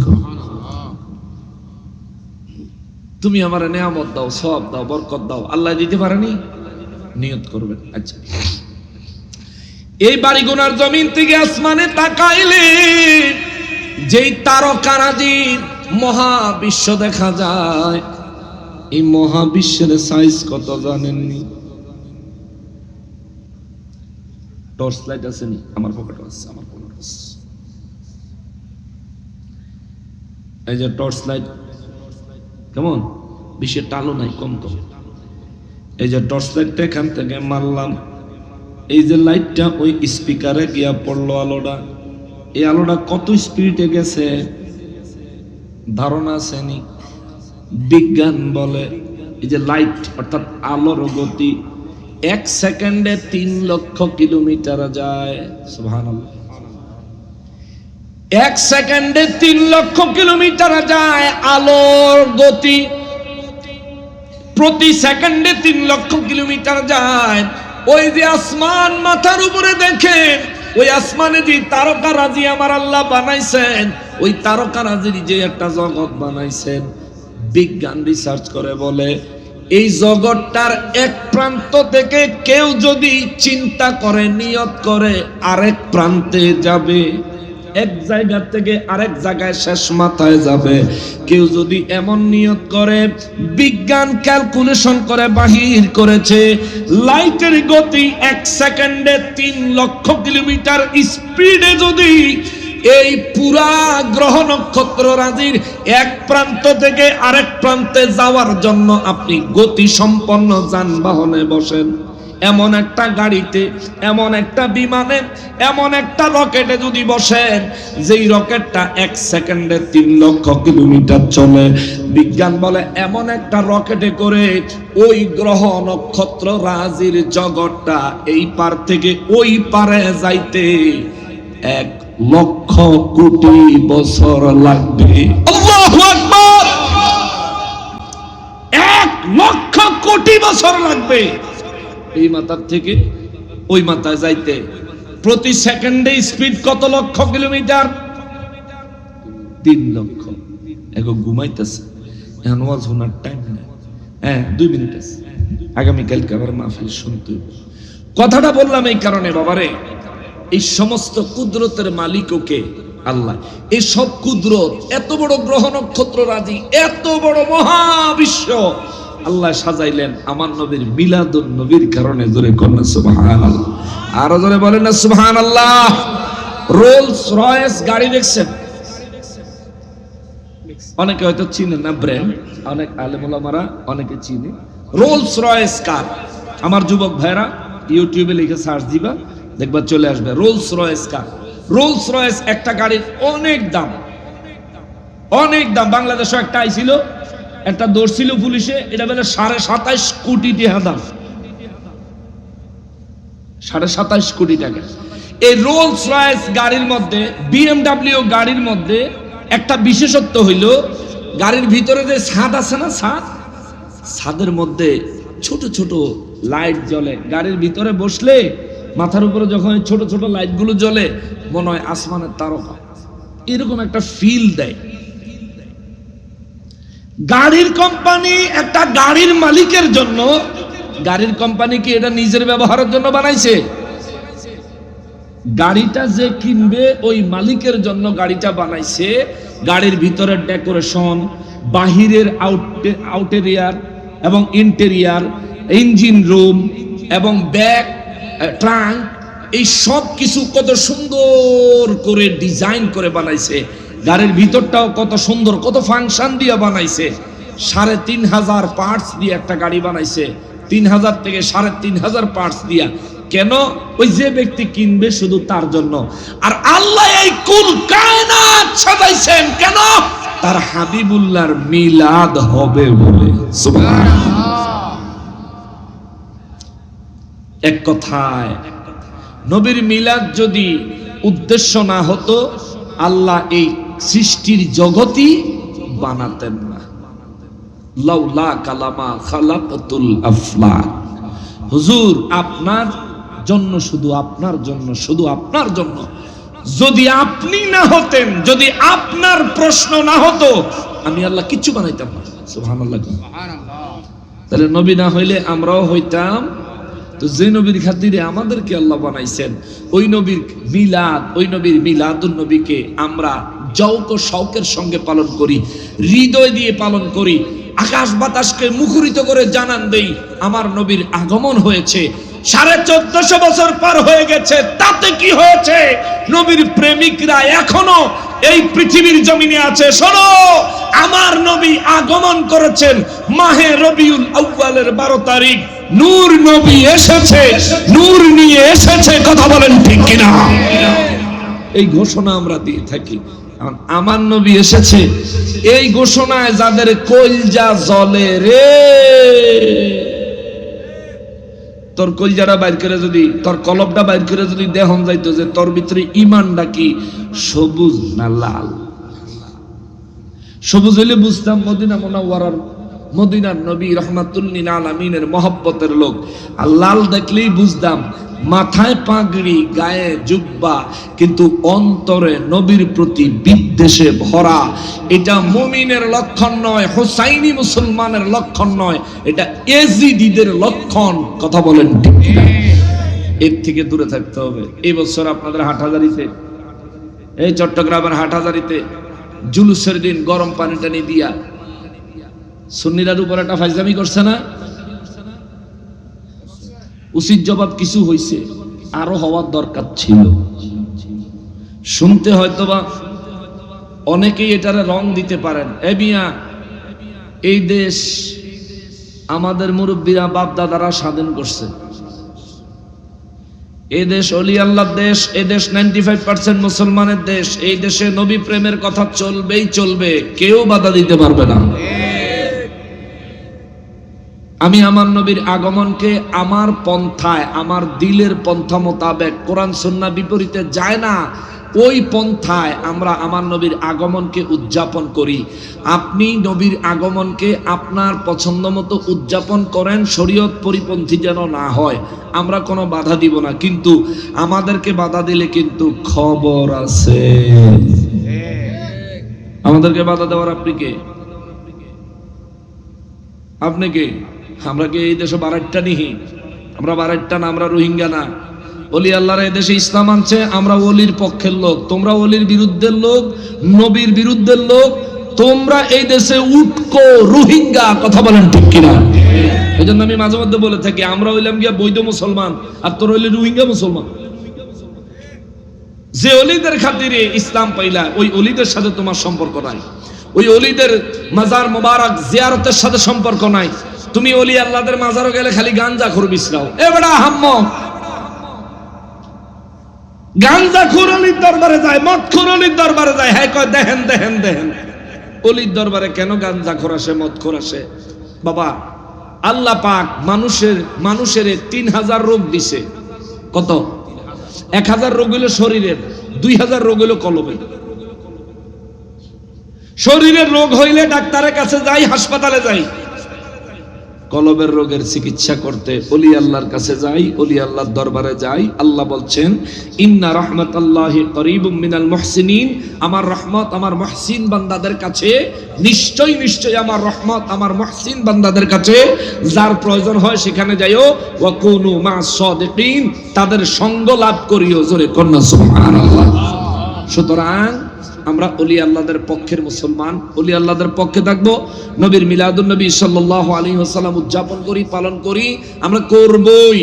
তুমি আমার নেয়ামত দাও, সওয়াব দাও, বরকত দাও। আল্লাহ দিতে পারেনি? নিয়ত করবেন। আচ্ছা, এই বাড়িগুনার জমিন থেকে আসমানে তাকাইলে যেই তারকারাজির মহাবিশ্ব দেখা যায়, এই মহাবিশ্বের সাইজ কত জানেননি? টর্চ লাইট আছে নি? আমার পকেটে আছে, আমার পকেটে আছে। এই যে টর্চ লাইট, কেমন? বেশি টালো নাই, কম কম। এই যে টর্চ লাইটটা এখান থেকে মারলাম, এই যে লাইটটা ওই স্পিকারে গিয়া পড়লো, আলোটা, এই আলোটা কত স্পিডে গেছে ধারণা আছেনি? বিজ্ঞান বলে এই যে লাইট অর্থাৎ আলোর গতি 1 সেকেন্ডে 3 লক্ষ কিলোমিটার যায়। সুবহানাল্লাহ। 1 সেকেন্ডে 3 লক্ষ কিলোমিটার যায় আলোর গতি। প্রতি সেকেন্ডে 3 লক্ষ কিলোমিটার যায়। ওই যে আসমান মাথার উপরে দেখেন, ওই আসমানে যে তারকারাজি আমার আল্লাহ বানাইছেন, ওই তারকারাজির যে একটা জগৎ বানাইছেন, বিজ্ঞান রিসার্চ করে বলে এই জগৎটার এক প্রান্ত থেকে কেউ যদি চিন্তা করে, নিয়ত করে আরেক প্রান্তে যাবে, এক জায়গা থেকে আরেক জায়গায় শেষ মাথায় যাবে, কেউ যদি এমন নিয়ত করে, বিজ্ঞান ক্যালকুলেশন করে বাহির করেছে লাইটের গতি 1 সেকেন্ডে 3 লক্ষ কিলোমিটার স্পিডে যদি এই পুরা গ্রহ নক্ষত্র রাজির এক প্রান্ত থেকে আরেক প্রান্তে যাওয়ার জন্য আপনি গতি সম্পন্ন যানবাহনে বসেন, এমন একটা গাড়িতে, এমন একটা বিমানে, এমন একটা রকেটে যদি বসেন, যেই রকেটটা 1 সেকেন্ডে 3 লক্ষ কিলোমিটার চলে, বিজ্ঞান বলে এমন একটা রকেটে করে ওই গ্রহ নক্ষত্র রাজির জগৎটা এই পার থেকে ওই পারে যাইতে 1 লক্ষ কোটি বছর লাগবে। আল্লাহু আকবার! 1 লক্ষ কোটি বছর লাগবে এই মাথার থেকে ওই মাথায় যাইতে। প্রতি সেকেন্ডে স্পিড কত লক্ষ কিলোমিটার? 3 লক্ষ। এখন ঘুমাইতেছে, এখন ওয়াজ শোনার টাইম নেই। 2 মিনিট আছে, আগামীকালকে আবার মাহফিল শুনতে। কথাটা বললাম এই কারণে বাবারে, এই সমস্ত কুদরতের মালিককে আল্লাহ, এই সব কুদরত, এত বড় গ্রহ নক্ষত্র রাজি, এত বড় মহাবিশ্ব আল্লাহ সাজাইলেন আমার নবীর মিলাদুন নবীর কারণে। জোরে কন্যা সুবহানাল্লাহ, আরো জোরে বলেন না সুবহানাল্লাহ। রোলস রয়েস গাড়ি দেখছেন? অনেকে হয়তো চিনেন না ব্র্যান্ড, অনেক আলেম ওলামারা অনেকে চিনে। রোলস রয়েস কার, আমার যুবক ভাইরা ইউটিউবে লিখে সার্চ দিবা, দেখবা চলে আসবে রোলস রয়েস কার। রোলস রয়েস একটা গাড়ির অনেক দাম, অনেক দাম। বাংলাদেশে একটা আইছিল, একটা ধরছিল পুলিশে, এটা বলে 27.5 কোটি টাকা দাম, 27.5 কোটি টাকা। এই রোলস রয়েস গাড়ির মধ্যে, বিএমডব্লিউ গাড়ির মধ্যে একটা বিশেষত্ব হইল, গাড়ির ভিতরে যে ছাদ আছে না, ছাদের মধ্যে ছোট ছোট লাইট জ্বলে। গাড়ির ভিতরে বসলে মাথার উপরে যখন ছোট ছোট লাইট গুলো জ্বলে, মনে হয় আসমানের তারকা, এরকম একটা ফিল দেয়। গাড়ির কোম্পানি একটা গাড়ির মালিকের জন্য, গাড়ির কোম্পানি কি এটা নিজের ব্যবহারের জন্য বানাইছে? গাড়িটা যে কিনবে ওই মালিকের জন্য গাড়িটা বানাইছে। গাড়ির ভিতরের ডেকোরেশন, বাহিরের আউটেরিয়ার এবং ইন্টেরিয়ার, ইঞ্জিন রুম এবং ব্যাক ট্রাঙ্ক, এই সব কিছু কত সুন্দর করে ডিজাইন করে বানাইছে। গাড়ির ভিতরটাও কত সুন্দর, কত ফাংশন দিয়ে বানাইছে। 3,500 পার্টস দিয়ে একটা গাড়ি বানাইছে, 3,000 থেকে 3,500 পার্টস দিয়া। কেন? ওই যে ব্যক্তি কিনবে শুধু তার জন্য। আর আল্লাহ এই কুল কায়নাত সাজাইছেন কেন? তার হাবিবুল্লাহর মিলাদ হবে বলে। সুবহানাল্লাহ। এক কথায় নবীর মিলাদ যদি উদ্দেশ্য না হতো, আল্লাহ এই সৃষ্টির জগতই বানাতেন না। লাউলা কালামা খালাকাতুল আফলাক। হুজুর আপনার জন্য, শুধু আপনার জন্য, শুধু আপনার জন্য। যদি আপনি না হতেন, যদি আপনার প্রশ্ন না হতো, আমি আল্লাহ কিচ্ছু বানাইতাম না। সুবহানাল্লাহ। তাহলে নবী না হইলে আমরাও হইতাম। তো যে নবীর খাতিরে আমাদেরকে আল্লাহ বানাইছেন, ওই নবীর মিলাদ, ওই নবীর মিলাদুন নবীকে আমরা যৌক শৌকের সঙ্গে পালন করি, হৃদয় দিয়ে পালন করি, আকাশ বাতাসকে মুখরিত করে জানান দেই আমার নবীর আগমন হয়েছে। 1450 বছর পার হয়ে গেছে, তাতে কি হয়েছে? নবীর প্রেমিকরা এখনো এই পৃথিবীর জমিনে আছে। শোনো, আমার নবী আগমন করেছেন মাহে রবিউল আউয়ালের 12 তারিখ। নূর নবী এসেছে, নূর নিয়ে এসেছে, কথা বলেন ঠিক কিনা? এই ঘোষণা আমরা দিয়ে থাকি। আমার নবী এসেছে, এই ঘোষণায় যাদের কলজা জ্বলে রে, তোর কলজাটা বাইর করে যদি, তোর কলবটা বাইর করে যদি দেহন যাইতো যে তোর ভিতরে ইমানটা কি সবুজ না লাল। সবুজ হইলে বুঝতাম মদিনা মুনাওয়ারার, মদিনার নবী রাহমাতুল লিল আলামিনের মহব্বতের লোক। আর লাল দেখলেই বুঝতাম মাথায় পাগড়ি, গায়ে জুব্বা, কিন্তু অন্তরে নবীর প্রতি বিদ্বেষে ভরা। এটা মুমিনের লক্ষণ নয়, হুসাইনি মুসলমানের লক্ষণ নয়, এটা এজিদিদের লক্ষণ। কথা বলেন ঠিক কিনা? এর থেকে দূরে থাকতে হবে। এই বছর আপনাদের হাটহাজারীতে, এই চট্টগ্রামের হাটহাজারীতে জুলুসের দিন গরম পানি টানি দিয়া সুন্নিরার উপর একটা ফাইজলামি করছে না? উচিত জবাব কিছু হইছে, আরো হওয়ার দরকার ছিল। শুনতে হয়তোবা অনেকেই এটারে রং দিতে পারেন। এ মিয়া, এই দেশ আমাদের মুরব্বীরা বাপ দাদারা স্বাধীন করছে। এই দেশ অলি আল্লাহর দেশ, এই দেশ 95% মুসলমানের দেশ। এই দেশে নবী প্রেমের কথা চলবেই চলবে, কেউ বাধা দিতে পারবে না। আমি আমার নবীর আগমনকে আমার পন্থায়, আমার দিলের পন্থা মোতাবেক, কোরআন সুন্নাহ বিপরীতে যায় না, ওই পন্থায় আমরা আমার নবীর আগমনকে উদযাপন করি। আপনি নবীর আগমনকে আপনার পছন্দ মতো উদযাপন করেন, শরীয়ত পরিপন্থী যেন না হয়, আমরা কোনো বাধা দিব না। কিন্তু আমাদেরকে বাধা দিলে কিন্তু খবর আছে। আমাদেরকে বাধা দেওয়ার আপনি কে? আপনি কে? আমরা কি এই দেশে বারাইট্টা নিহি? আমরা বারাইট্টা না, আমরা রোহিঙ্গা না। ওলি আল্লাহর এই দেশে ইসলাম আনছে, আমরা ওলির পক্ষের লোক, তোমরা ওলির বিরুদ্ধের লোক, নবীর বিরুদ্ধের লোক। তোমরা এই দেশে উটকো রোহিঙ্গা, কথা বলেন ঠিক কিনা? এই জন্য আমি মাঝে মধ্যে বলে থাকি, আমরা হইলাম গিয়া বৈধ মুসলমান, আর তোর হইলে রোহিঙ্গা মুসলমান। যে ওলিদের খাতিরে ইসলাম পাইলা, ওই ওলিদের সাথে তোমার সম্পর্ক নাই, ওই ওলিদের মাজার মোবারক জিয়ারতের সাথে সম্পর্ক নাই। তুমি ওলি আল্লাহদের মাজারও গেলে খালি গাঞ্জা খুর বিছরাও। এ বেটা হাম্মক, গাঞ্জা খুর অলির দরবারে যায়, মদ খুর অলির দরবারে যায়। হ্যাঁ কয় দেখেন দেখেন দেখেন, অলির দরবারে কেন গাঞ্জা খোর আসে, মদ খোর আসে? বাবা, আল্লাহ পাক মানুষের 3000 রোগ দিছে। কত? 1000 রোগ হইল শরীরের, 2000 রোগ হইল কলবের। শরীরের রোগ হইলে ডাক্তারের কাছে যাই, হাসপাতালে যাই। কলবের রোগের চিকিৎসা করতে ওলি আল্লাহর কাছে যাই, ওলি আল্লাহর দরবারে যাই। আল্লাহ বলছেন, ইন্না রাহমাতাল্লাহি করিবুম মিনাল মুহসিনিন, আমার রহমত আমার মুহসিন বান্দাদের কাছে, নিশ্চয় নিশ্চয় আমার রহমত আমার মুহসিন বান্দাদের কাছে। যার প্রয়োজন হয় সেখানে যাইও, ওয়া কুনু মা'আস সাদিকিন, তাদের সঙ্গ লাভ করিও। জোরে কন্যা সুবহানাল্লাহ। সুতরাং আমরা ওলি আল্লাহদের পক্ষের মুসলমান, ওলি আল্লাহদের পক্ষে থাকবো। নবীর মিলাদুন নবী সাল্লাল্লাহু আলাইহি ওয়াসাল্লাম উদযাপন করি, পালন করি, আমরা করবই,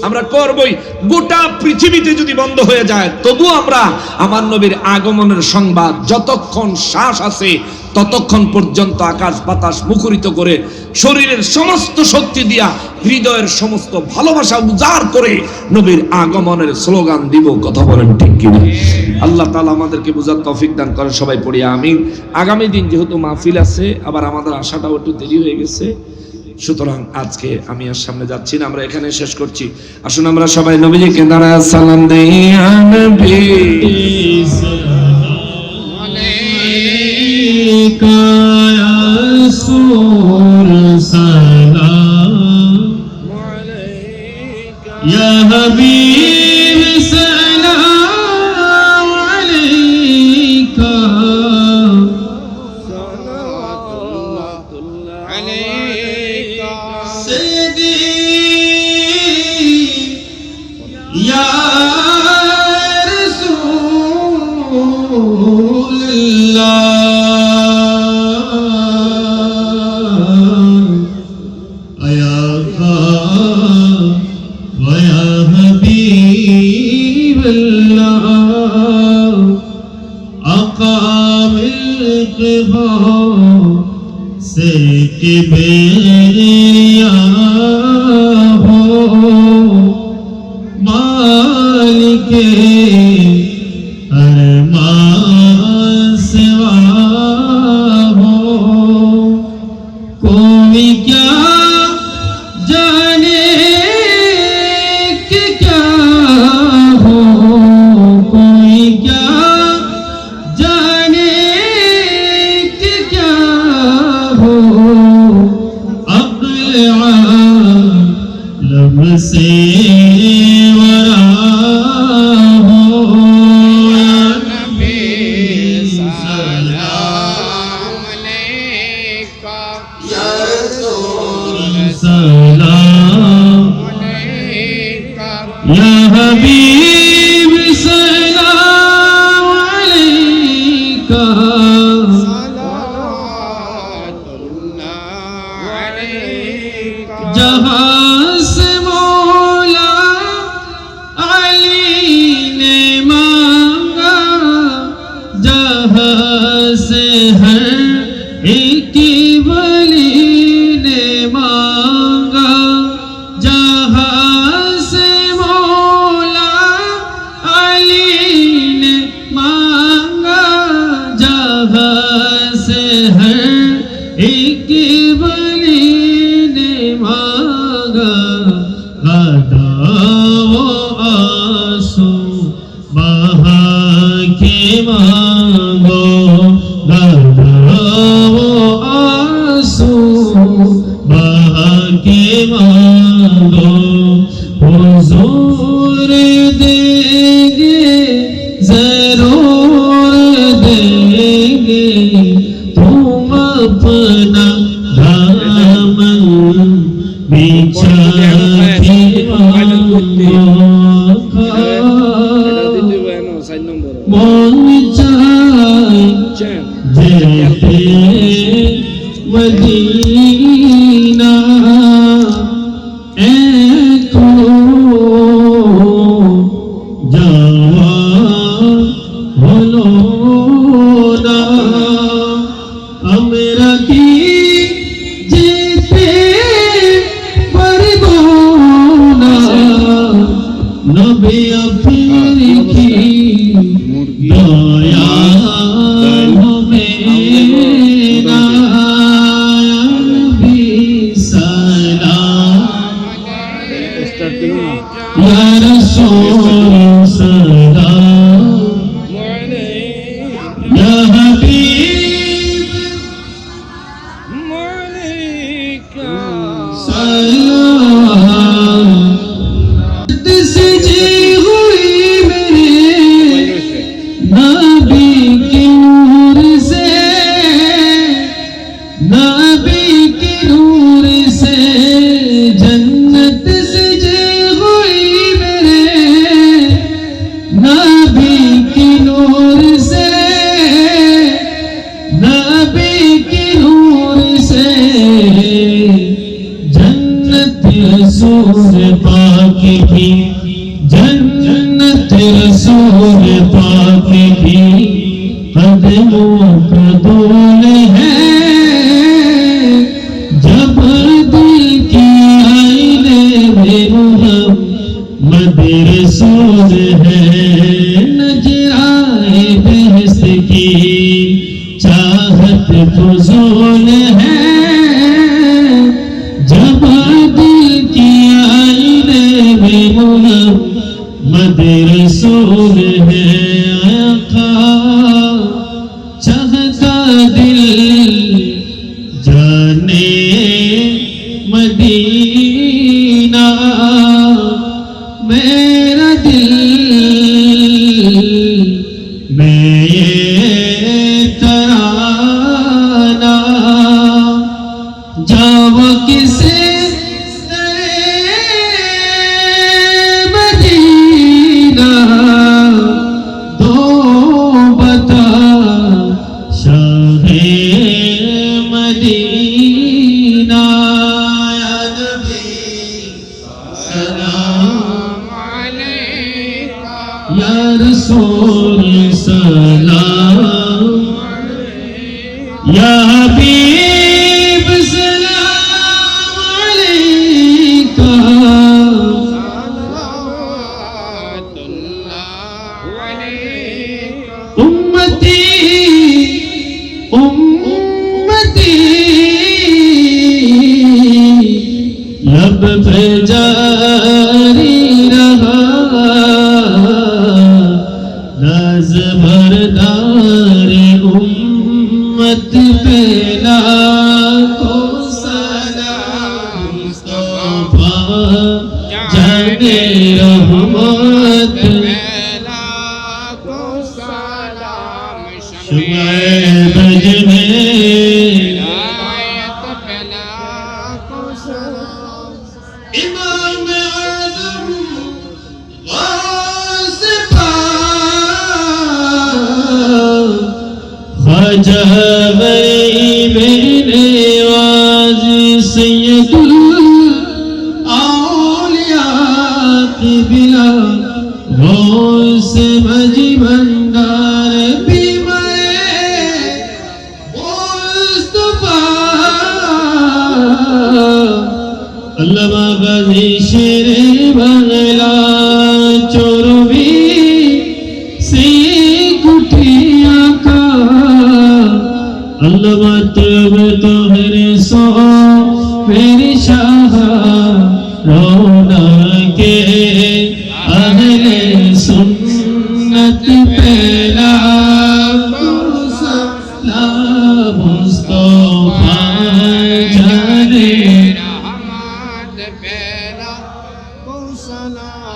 আমরা করবই। গোটা পৃথিবীতে যদি বন্ধ হয়ে যায়, তবু আমরা আমার নবীর আগমনের সংবাদ যতক্ষণ শ্বাস আছে ততক্ষণ পর্যন্ত আকাশ বাতাস মুখরিত করে, শরীরের সমস্ত শক্তি দিয়া, হৃদয়ের সমস্ত ভালোবাসা উজাড় করে নবীর আগমনের স্লোগান দিব। কথা বলেন ঠিক কিনা? আল্লাহ তাআলা আমাদেরকে বুঝার তৌফিক দান করেন। সবাই পড়ি আমিন। আগামী দিন যেহেতু মাহফিল আছে, আবার আমাদের আশাটাও একটু দেরি হয়ে গেছে, সুতরাং আজকে আমি আর সামনে যাচ্ছি না, আমরা এখানে শেষ করছি। আসুন আমরা সবাই নবীজিকে দাঁড়ায় সালাম দেই। ইয়া নবী আলাইকা ইয়া রাসূল সালাম আলাইকা, ইয়া হাবিব সালাম আলাইকা, সালাতুল্লাহ আলাইকা সাইয়্যিদি ইয়া রাসূলুল্লাহ, আয়া ওয়া ইয়া হাবিবাল্লাহ, আকামিল কিবা से किबरिया کے ارمان سوا ہو کوئی کیا جانے کہ کیا ہو کوئی کیا جانے کہ کیا ہو عقل عالم سے ورا ہو یا نبی سلام علیکہ یا رسول سلام علیکہ یا حبیب سلام علیکہ صلوات اللہ علیکہ جہاں سے مولا علی نے مانگا جہاں سے ہر ایک ولی نے مانگا جہاں سے مولا علی نے مانگا جہاں سے ہر ایک ولی نے مانگا غدا و آنسو بہا کے مانگو غدا و آنسو بہا کے مانگو حضور دیں گے ضرور دیں گے تم اپنا دامن بچھا کے مانگو من چاہے دیتے مدینہ اے کو جوان بولونا امرا کی جیتے پربونا نبی پھر کی دایا میرا نبی سلام یا رسول سلام یا حبیب سلام سجی ہوئی میرے نبی کے نور سے نبی کے نور سے جنت سجی ہوئی میرے نبی کے نور سے نبی کے نور سے جنت رسول پاک کی جنت رسول پاک کی قدموں کا دول ہے جب دل کی آئینے میں محمد رسول ہے نجرائے بہشت کی چاہت فضول ہے جب دل کی آئینے میں محمد رسول ہے آقا چاہتا دل جانے مدینہ میرا دل میں یہ ترانہ جاؤ کسے مدینہ دو بتا شاہ مدینہ یا نبی سلام علیکہ یا رسول سلام علیکہ یا حبیب سلام علیکہ صلوات اللہ उम्मती उम्मती लब पे जारी रहा नाज भरदार उम्मत पे लाखों सलाम मुस्तफा जाने रहमत शुमाए बज में इमाम आज़म वासिफ़ा ख्वाजा गरीब नवाज़ सैयदुल औलिया क़िबला गौस मजी भंडार अल्लामा गाज़ी शेरे बंगला चोरवी से कुटिया का अल्लामा तब तो मेरे सो मेरे शाह रोना के अहले सुन्नत पहला मुस्तफा जाने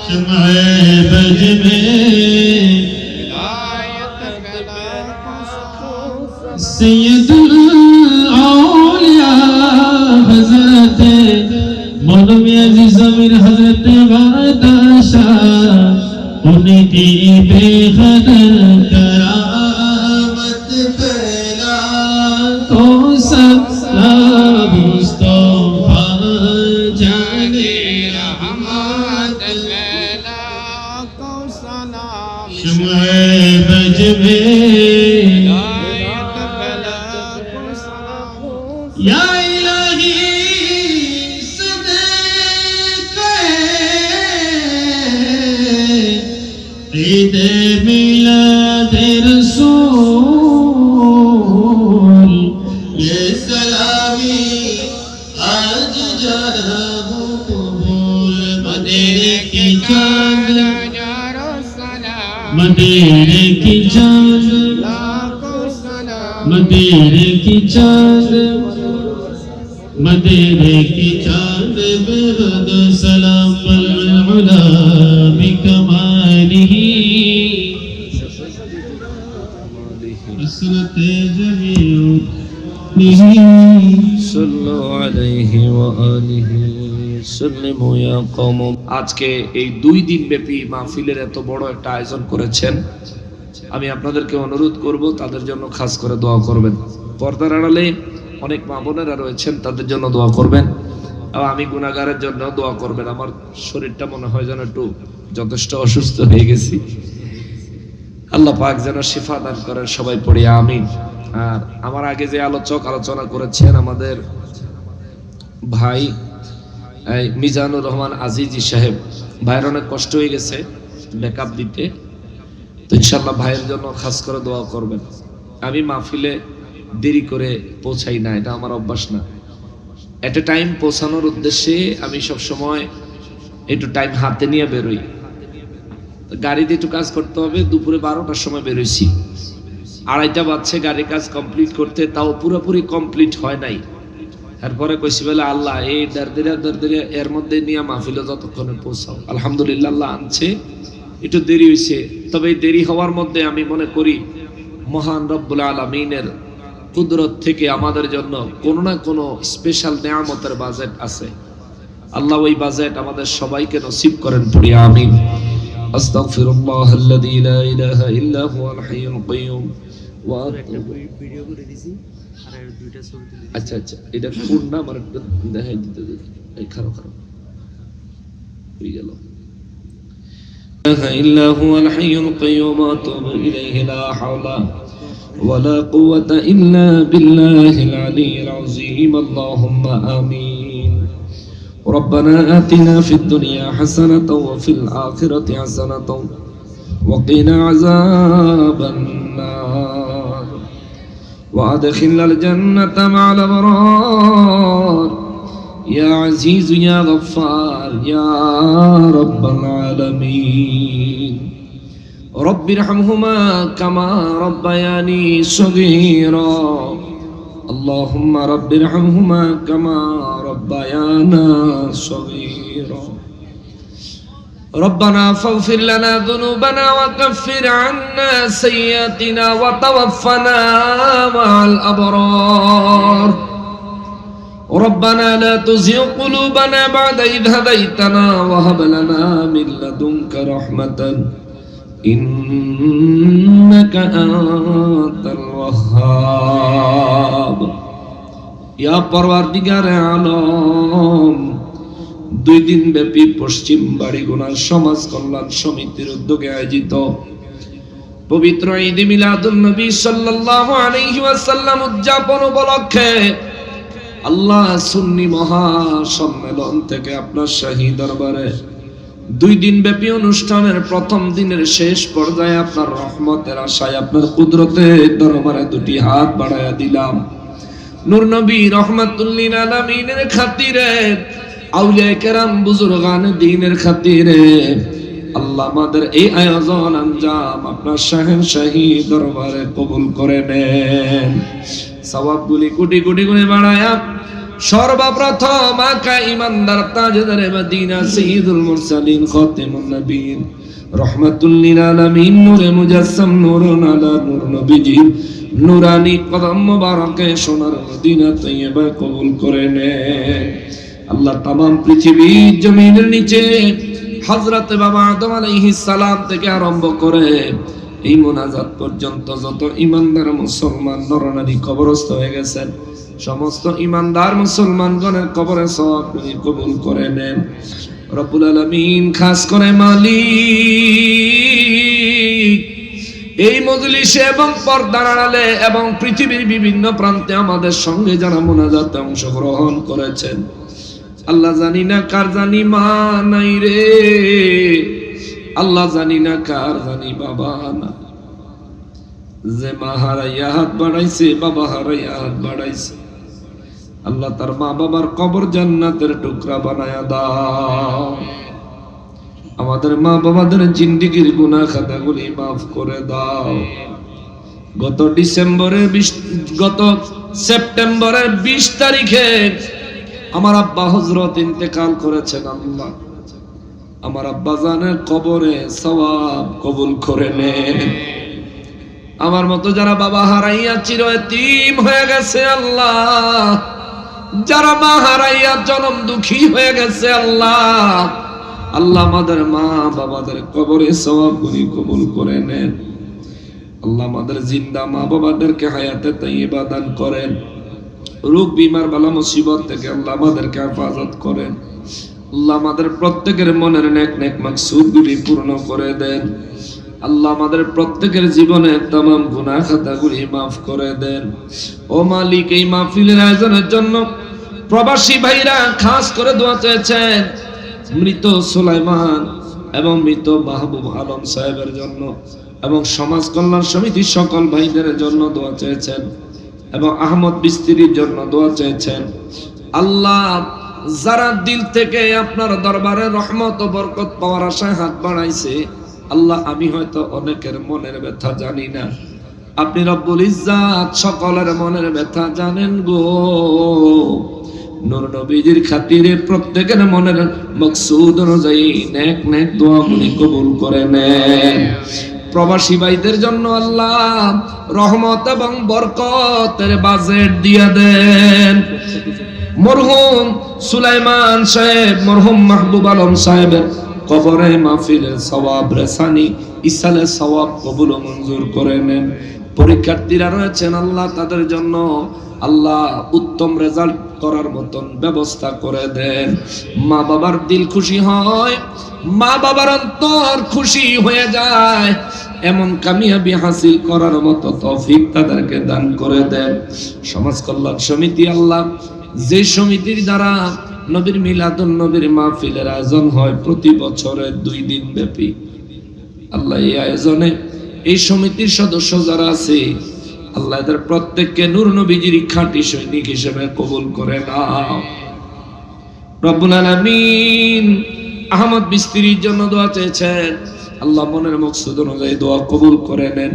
शुमाए बज में सैयदुल औलिया हज़रत मौलवी अज़ीज़ अमीर हज़रत बादशाह उनकी बेखदर करामत फैला को सलाम मुस्तफा जाने शुमाए बज में या इलाही सदक़े ईद मिलाद रसूल ये सलामी आज जरा कबूल मदीने की चांद मदीने की चांद मदीने की चांद मदीने की चांद बेहद सलाम अल-उला बिकमालिही असरत जमीउनिही सल्लु अलैहि व आलिहि सल्लिमु या कौम। আজকে এই 2 দিন ব্যাপী মাহফিলের এত বড় একটা আয়োজন করেছেন, আমি আপনাদেরকে অনুরোধ করব তাদের জন্য খাস করে দোয়া করবেন। পর্দার আড়ালে অনেক মা বোনেরা রয়েছেন, তাদের জন্য দোয়া করবেন। আর আমি গুনাহগারের জন্য দোয়া করবেন। আমার শরীরটা মনে হয় যেন একটু যথেষ্ট অসুস্থ হয়ে গেছি, আল্লাহ পাক যেন শিফা দান করেন, সবাই পড়ি আমিন। আর আমার আগে যে আলোচক আলোচনা করেছেন আমাদের ভাই মিজানুর রহমান আজিজি সাহেব, ভাইয়ের অনেক কষ্ট হয়ে গেছে ব্যাকআপ দিতে, তো ইনশাআল্লাহ ভাইয়ের জন্য খাস করে দোয়া করবেন। আমি মাহফিলে দেরি করে পৌঁছাই না, এটা আমার অভ্যাস না। এট এ টাইম পৌঁছানোর উদ্দেশ্যে আমি সব সময় একটু টাইম হাতে নিয়ে বেরোই। গাড়িতে একটু কাজ করতে হবে, দুপুরে 12টার সময় বেরোইছি, 2:30 বাজছে গাড়ির কাজ কমপ্লিট করতে, তাও পুরোপুরি কমপ্লিট হয় নাই। তারপরে কইছি বলে আল্লাহ এই দরদিরা এর মধ্যে নিয়ে মাহফিলে যতক্ষণে পৌঁছাও। আলহামদুলিল্লাহ আল্লাহ আনছে, একটু দেরি হয়েছে, তবে এই দেরি হওয়ার মধ্যে আমি মনে করি মহান রব্বুল আলামিনের কুদরত থেকে আমাদের জন্য কোনো না কোনো স্পেশাল নেয়ামতের বাজেট আছে। আল্লাহ ওই বাজেট আমাদের সবাইকে নসিব করেন, পড়ি আমিন। আস্তাগফিরুল্লাহাল্লাযী লা ইলাহা ইল্লা হুয়াল হাইয়ুল কাইয়্যুম ওয়া আতুবু। আচ্ছা আচ্ছা, এটা কোন না আমার একটু দেখাই দিতে দিন। এই খারাপ হয়ে গেল। ইল্লা হুয়াল হাইয়ুল কাইয়্যুম ওয়া আতুবু ইলাইহি লা হাওলা ولا قوة إلا بالله العلي العظيم اللهم آمين ربنا آتنا في الدنيا حسنة وفي الآخرة حسنة وقنا عذاب النار وأدخلنا الجنة مع الأبرار يا عزيز يا غفار يا رب العالمين رب ارحمهما كما ربياني صغيرا اللهم رب ارحمهما كما ربيانا صغيرا ربنا فاغفر لنا ذنوبنا وكفر عنا سيئاتنا وتوفنا مع الأبرار ربنا لا تزغ قلوبنا بعد إذ هديتنا وهب لنا من لدنك رحمة إنك أنت الوهاب يا পরওয়ারদিগার আলম 2 দিন ব্যাপী পশ্চিম বাড়িগোনা সমাজ কল্যাণ সমিতির উদ্যোগে আয়োজিত পবিত্র ঈদ মিলাদুন নবী সাল্লাল্লাহু আলাইহি ওয়াসাল্লাম উদযাপন উপলক্ষে আল্লাহ সুন্নি মহা সম্মেলন থেকে আপনার শাহী দরবারে 2 দিন ব্যাপী অনুষ্ঠানের প্রথম দিনের শেষ পর্যায়ে আপনার রহমতের আশায় আপনার কুদরতের দরবারে 2টি হাত বাড়ায়া দিলাম নূর নবী রহমাতুল লিল আলামিনের খাতিরে আউলিয়া কেরাম বুজুর্গান দ্বীনের খাতিরে আল্লাহ আমাদের এই আয়োজন আঞ্জাম আপনার শাহী দরবারে কবুল করে নেন সওয়াবগুলি কোটি কোটি গুণে বাড়ায়া সর্বপ্রথম আকা ইমানদার তাজদারে মদিনা সাইয়্যিদুল মুরসালিন খাতিমুন নবীন রহমাতুল লিল আলামিন নূরে মুজাসসাম নূরুন আলা নূর নবীজি নূরানি কদম মুবারকে সোনার মদিনা তৈয়বা কবুল করে নেন আল্লাহ তামাম পৃথিবীর জমিনের নিচে হযরত বাবা আদম আলাইহিস সালাম থেকে আরম্ভ করে এই মুনাজাত পর্যন্ত যত ইমানদার মুসলমান নরনারী কবরস্থ হয়ে গেছেন সমস্ত ইমানদার মুসলমানগণের কবরে সওয়াবগুলি কবুল করে নেন রব্বুল আলামিন খাস করে মালিক এই মজলিসে এবং পর্দার আড়ালে এবং পৃথিবীর বিভিন্ন প্রান্তে আমাদের সঙ্গে যারা মুনাজাতে অংশগ্রহণ করেছেন আল্লাহ জানি না কার জানি মা নাই রে আল্লাহ জানি না কার জানি বাবা না যে মা হারাইয়া হাত বাড়াইছে বাবা হারাইয়া হাত বাড়াইছে আল্লাহ তার মা বাবার কবর জান্নাতের টুকরা বানায়া দাও আমাদের মা বাবাদের জিন্দেগীর গুনাহ খাতাগুলি মাফ করে দাও গত সেপ্টেম্বরের 20 তারিখে আমার আব্বা হযরত ইন্তেকাল করেছেন আল্লাহ আমার আব্বা জানের কবরে সওয়াব কবুল করে নেন আমার মতো যারা বাবা হারাইয়া চির এতিম হয়ে গেছে আল্লাহ যারা মা হারাইয়া জনম দুঃখী হয়ে গেছে আল্লাহ আল্লাহ আমাদের মা বাবাদের কবরে সওয়াবগুলি কবুল করে নেন আল্লাহ আমাদের জিন্দা মা বাবাদেরকে হায়াতে তাইয়্যিবা দান করেন রোগ বিমার বালা মুসিবত থেকে আল্লাহ আমাদেরকে হেফাজত করেন আল্লাহ আমাদের প্রত্যেকের মনের নেক নেক মাকসুদগুলি পূর্ণ করে দেন আল্লাহ আমাদের প্রত্যেকের জীবনের तमाम গুনাহ খাতাগুলি maaf করে দেন ও মালিক এই মাহফিলের আয়োজনের জন্য প্রবাসী ভাইরা খাস করে দোয়া চেয়েছেন মৃত সুলাইমান এবং মৃত মাহবুব আলম সাহেবের জন্য এবং সমাজ কল্যাণ সমিতির সকল ভাইদের জন্য দোয়া চেয়েছেন এবং আহমদ বিস্তিরির জন্য দোয়া চেয়েছেন আল্লাহ যারা দিল থেকে আপনার দরবারে রহমত ও বরকত পাওয়ার আশায় হাত বাড়াইছে আল্লাহ আমি হয়তো অনেকের মনের ব্যথা জানি না আপনি রব্বুল ইজ্জাত সকলের মনের ব্যথা জানেন গো নূর নবীজির খাতিরে প্রত্যেকের মনের মাকসুদ অনুযায়ী নেক নেক দোয়াগুলি কবুল করে নেন প্রবাসী ভাইদের জন্য আল্লাহ রহমত এবং বরকতের বাজেট দিয়ে দেন মরহুম সুলাইমান সাহেব মরহুম মাহবুব আলম সাহেবের কবরে মাহফিলের সওয়াব রেসানি ইসালে সওয়াব কবুল ও মঞ্জুর করে নেন পরীক্ষার্থীরা রয়েছেন আল্লাহ তাদের জন্য আল্লাহ উত্তম রেজাল্ট করার মতন ব্যবস্থা করে দেন মা বাবার দিল খুশি হয় মা বাবার অন্তর খুশি হয়ে যায় এমন কামিয়াবি হাসিল করার মতো তৌফিক তাদেরকে দান করে দেন সমাজ কল্যাণ সমিতি আল্লাহ যে সমিতির দ্বারা নবীর মিলাদুন নবীর মাহফিলের আয়োজন হয় প্রতি বছরে 2 দিন ব্যাপী আল্লাহ এই আয়োজনে এই সমিতির সদস্য যারা আছে আল্লাহ এদের প্রত্যেককে নূর নবীজির খাঁটি সৈনিক হিসেবে কবুল করে নাও রব্বুল আলামিন। আহমদ বিস্তিরির জন্য দোয়া চেয়েছেন, আল্লাহ মনের মকসুদ অনুযায়ী দোয়া কবুল করে নেন।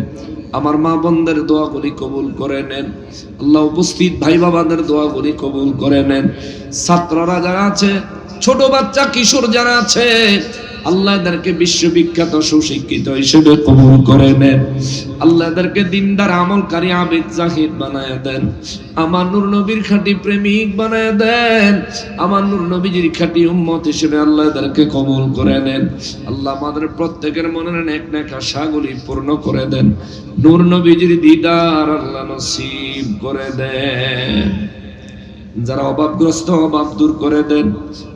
আমার মা বোনদের দোয়াগুলি কবুল করে নেন আল্লাহ। উপস্থিত ভাই বাবাদের দোয়াগুলি কবুল করে নেন। ছাত্ররা যারা আছে, ছোট বাচ্চা কিশোর যারা আছে, আল্লাহ এদেরকে বিশ্ববিখ্যাত সুশিক্ষিত হিসেবে কবুল করে নেন। আল্লাহ এদেরকে দিনদার আমলকারী আবেদ জাহিদ বানায় দেন। আমার নূর নবীর খাঁটি প্রেমিক বানায় দেন। আমার নূর নবীজির খাঁটি উম্মত হিসেবে আল্লাহ এদেরকে কবুল করে নেন। আল্লাহ আমাদের প্রত্যেকের মনের নেক নেক আশাগুলি পূর্ণ করে দেন। নূর নবীজির দিদার আল্লাহ নসিব করে দেন। যারা অভাবগ্রস্ত অভাব দূর করে দেন,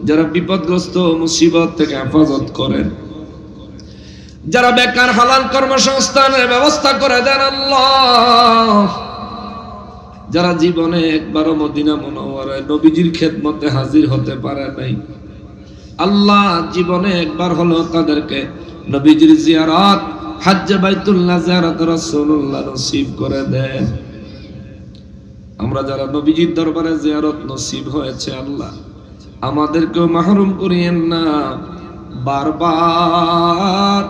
যারা বিপদগ্রস্ত মুসিবত থেকে হেফাজত করেন, যারা বেকার হালাল কর্মসংস্থানের ব্যবস্থা করে দেন আল্লাহ। যারা জীবনে একবারও মদিনা মুনাওয়ারায় নবীজির খেদমতে হাজির হতে পারে নাই, আল্লাহ জীবনে একবার হলো তাদেরকে নবীজির জিয়ারত হজ্জে বাইতুল্লাহ জিয়ারত রাসূলুল্লাহ নসিব করে দেন। আমরা যারা নবীজির দরবারে জিয়ারত নসিব হয়েছে আল্লাহ আমাদেরকেও মাহরুম করিয়েন না। বারবার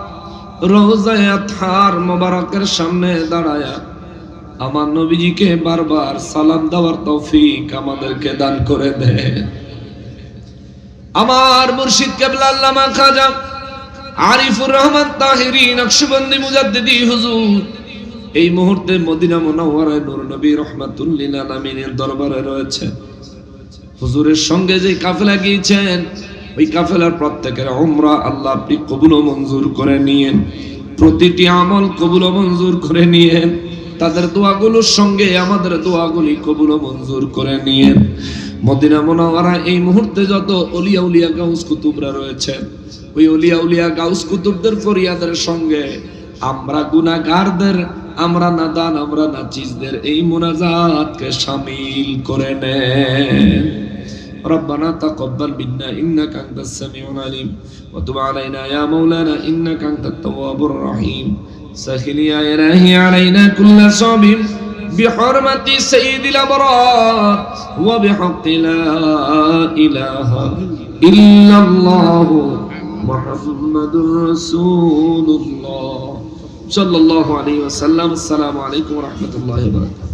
রওজায়ে আতহার মোবারকের সামনে দাঁড়ায়া আমার নবীজিকে বারবার সালাম দেওয়ার তৌফিক আমাদেরকে দান করে দেন। আমার মুর্শিদ কেবলা আল্লামা খাজা আরিফুর রহমান তাহিরি নকশবন্দি মুজাদ্দিদি হুজুর এই মুহূর্তে মদিনা মুনাওয়ারায় নূর নবী রাহমাতুল লিল আলামিনের দরবারে রয়েছে। হুজুরের সঙ্গে যে কাফেলা গিয়েছেন ওই কাফেলার প্রত্যেকের উমরা আল্লাহ আপনি কবুল ও মঞ্জুর করে নিয়েন। প্রতিটি আমল কবুল ও মঞ্জুর করে নিয়েন। তাদের দোয়াগুলোর সঙ্গে আমাদের দোয়াগুলি কবুল ও মঞ্জুর করে নিয়েন। মদিনা মুনাওয়ারা এই মুহূর্তে যত ওলিয়া উলিয়া গাউস কুতুবরা রয়েছে ওই ওলিয়া উলিয়া গাউস কুতুবদের ফরিয়াদের সঙ্গে আমরা গুনাহগারদের, আমরা নাদান, আমরা নাচিসদের এই মুনাজাতকে শামিল করে নেন। ربنا تقبل منا إنك أنت السميع العليم وتب علينا يا مولانا إنك أنت التواب الرحيم سهل يا إلهي علينا كل صعب بحرمة سيد الأبرار وبحق لا إله إلا الله محمد رسول الله صلى الله عليه وسلم. السلام عليكم ورحمة الله وبركاته.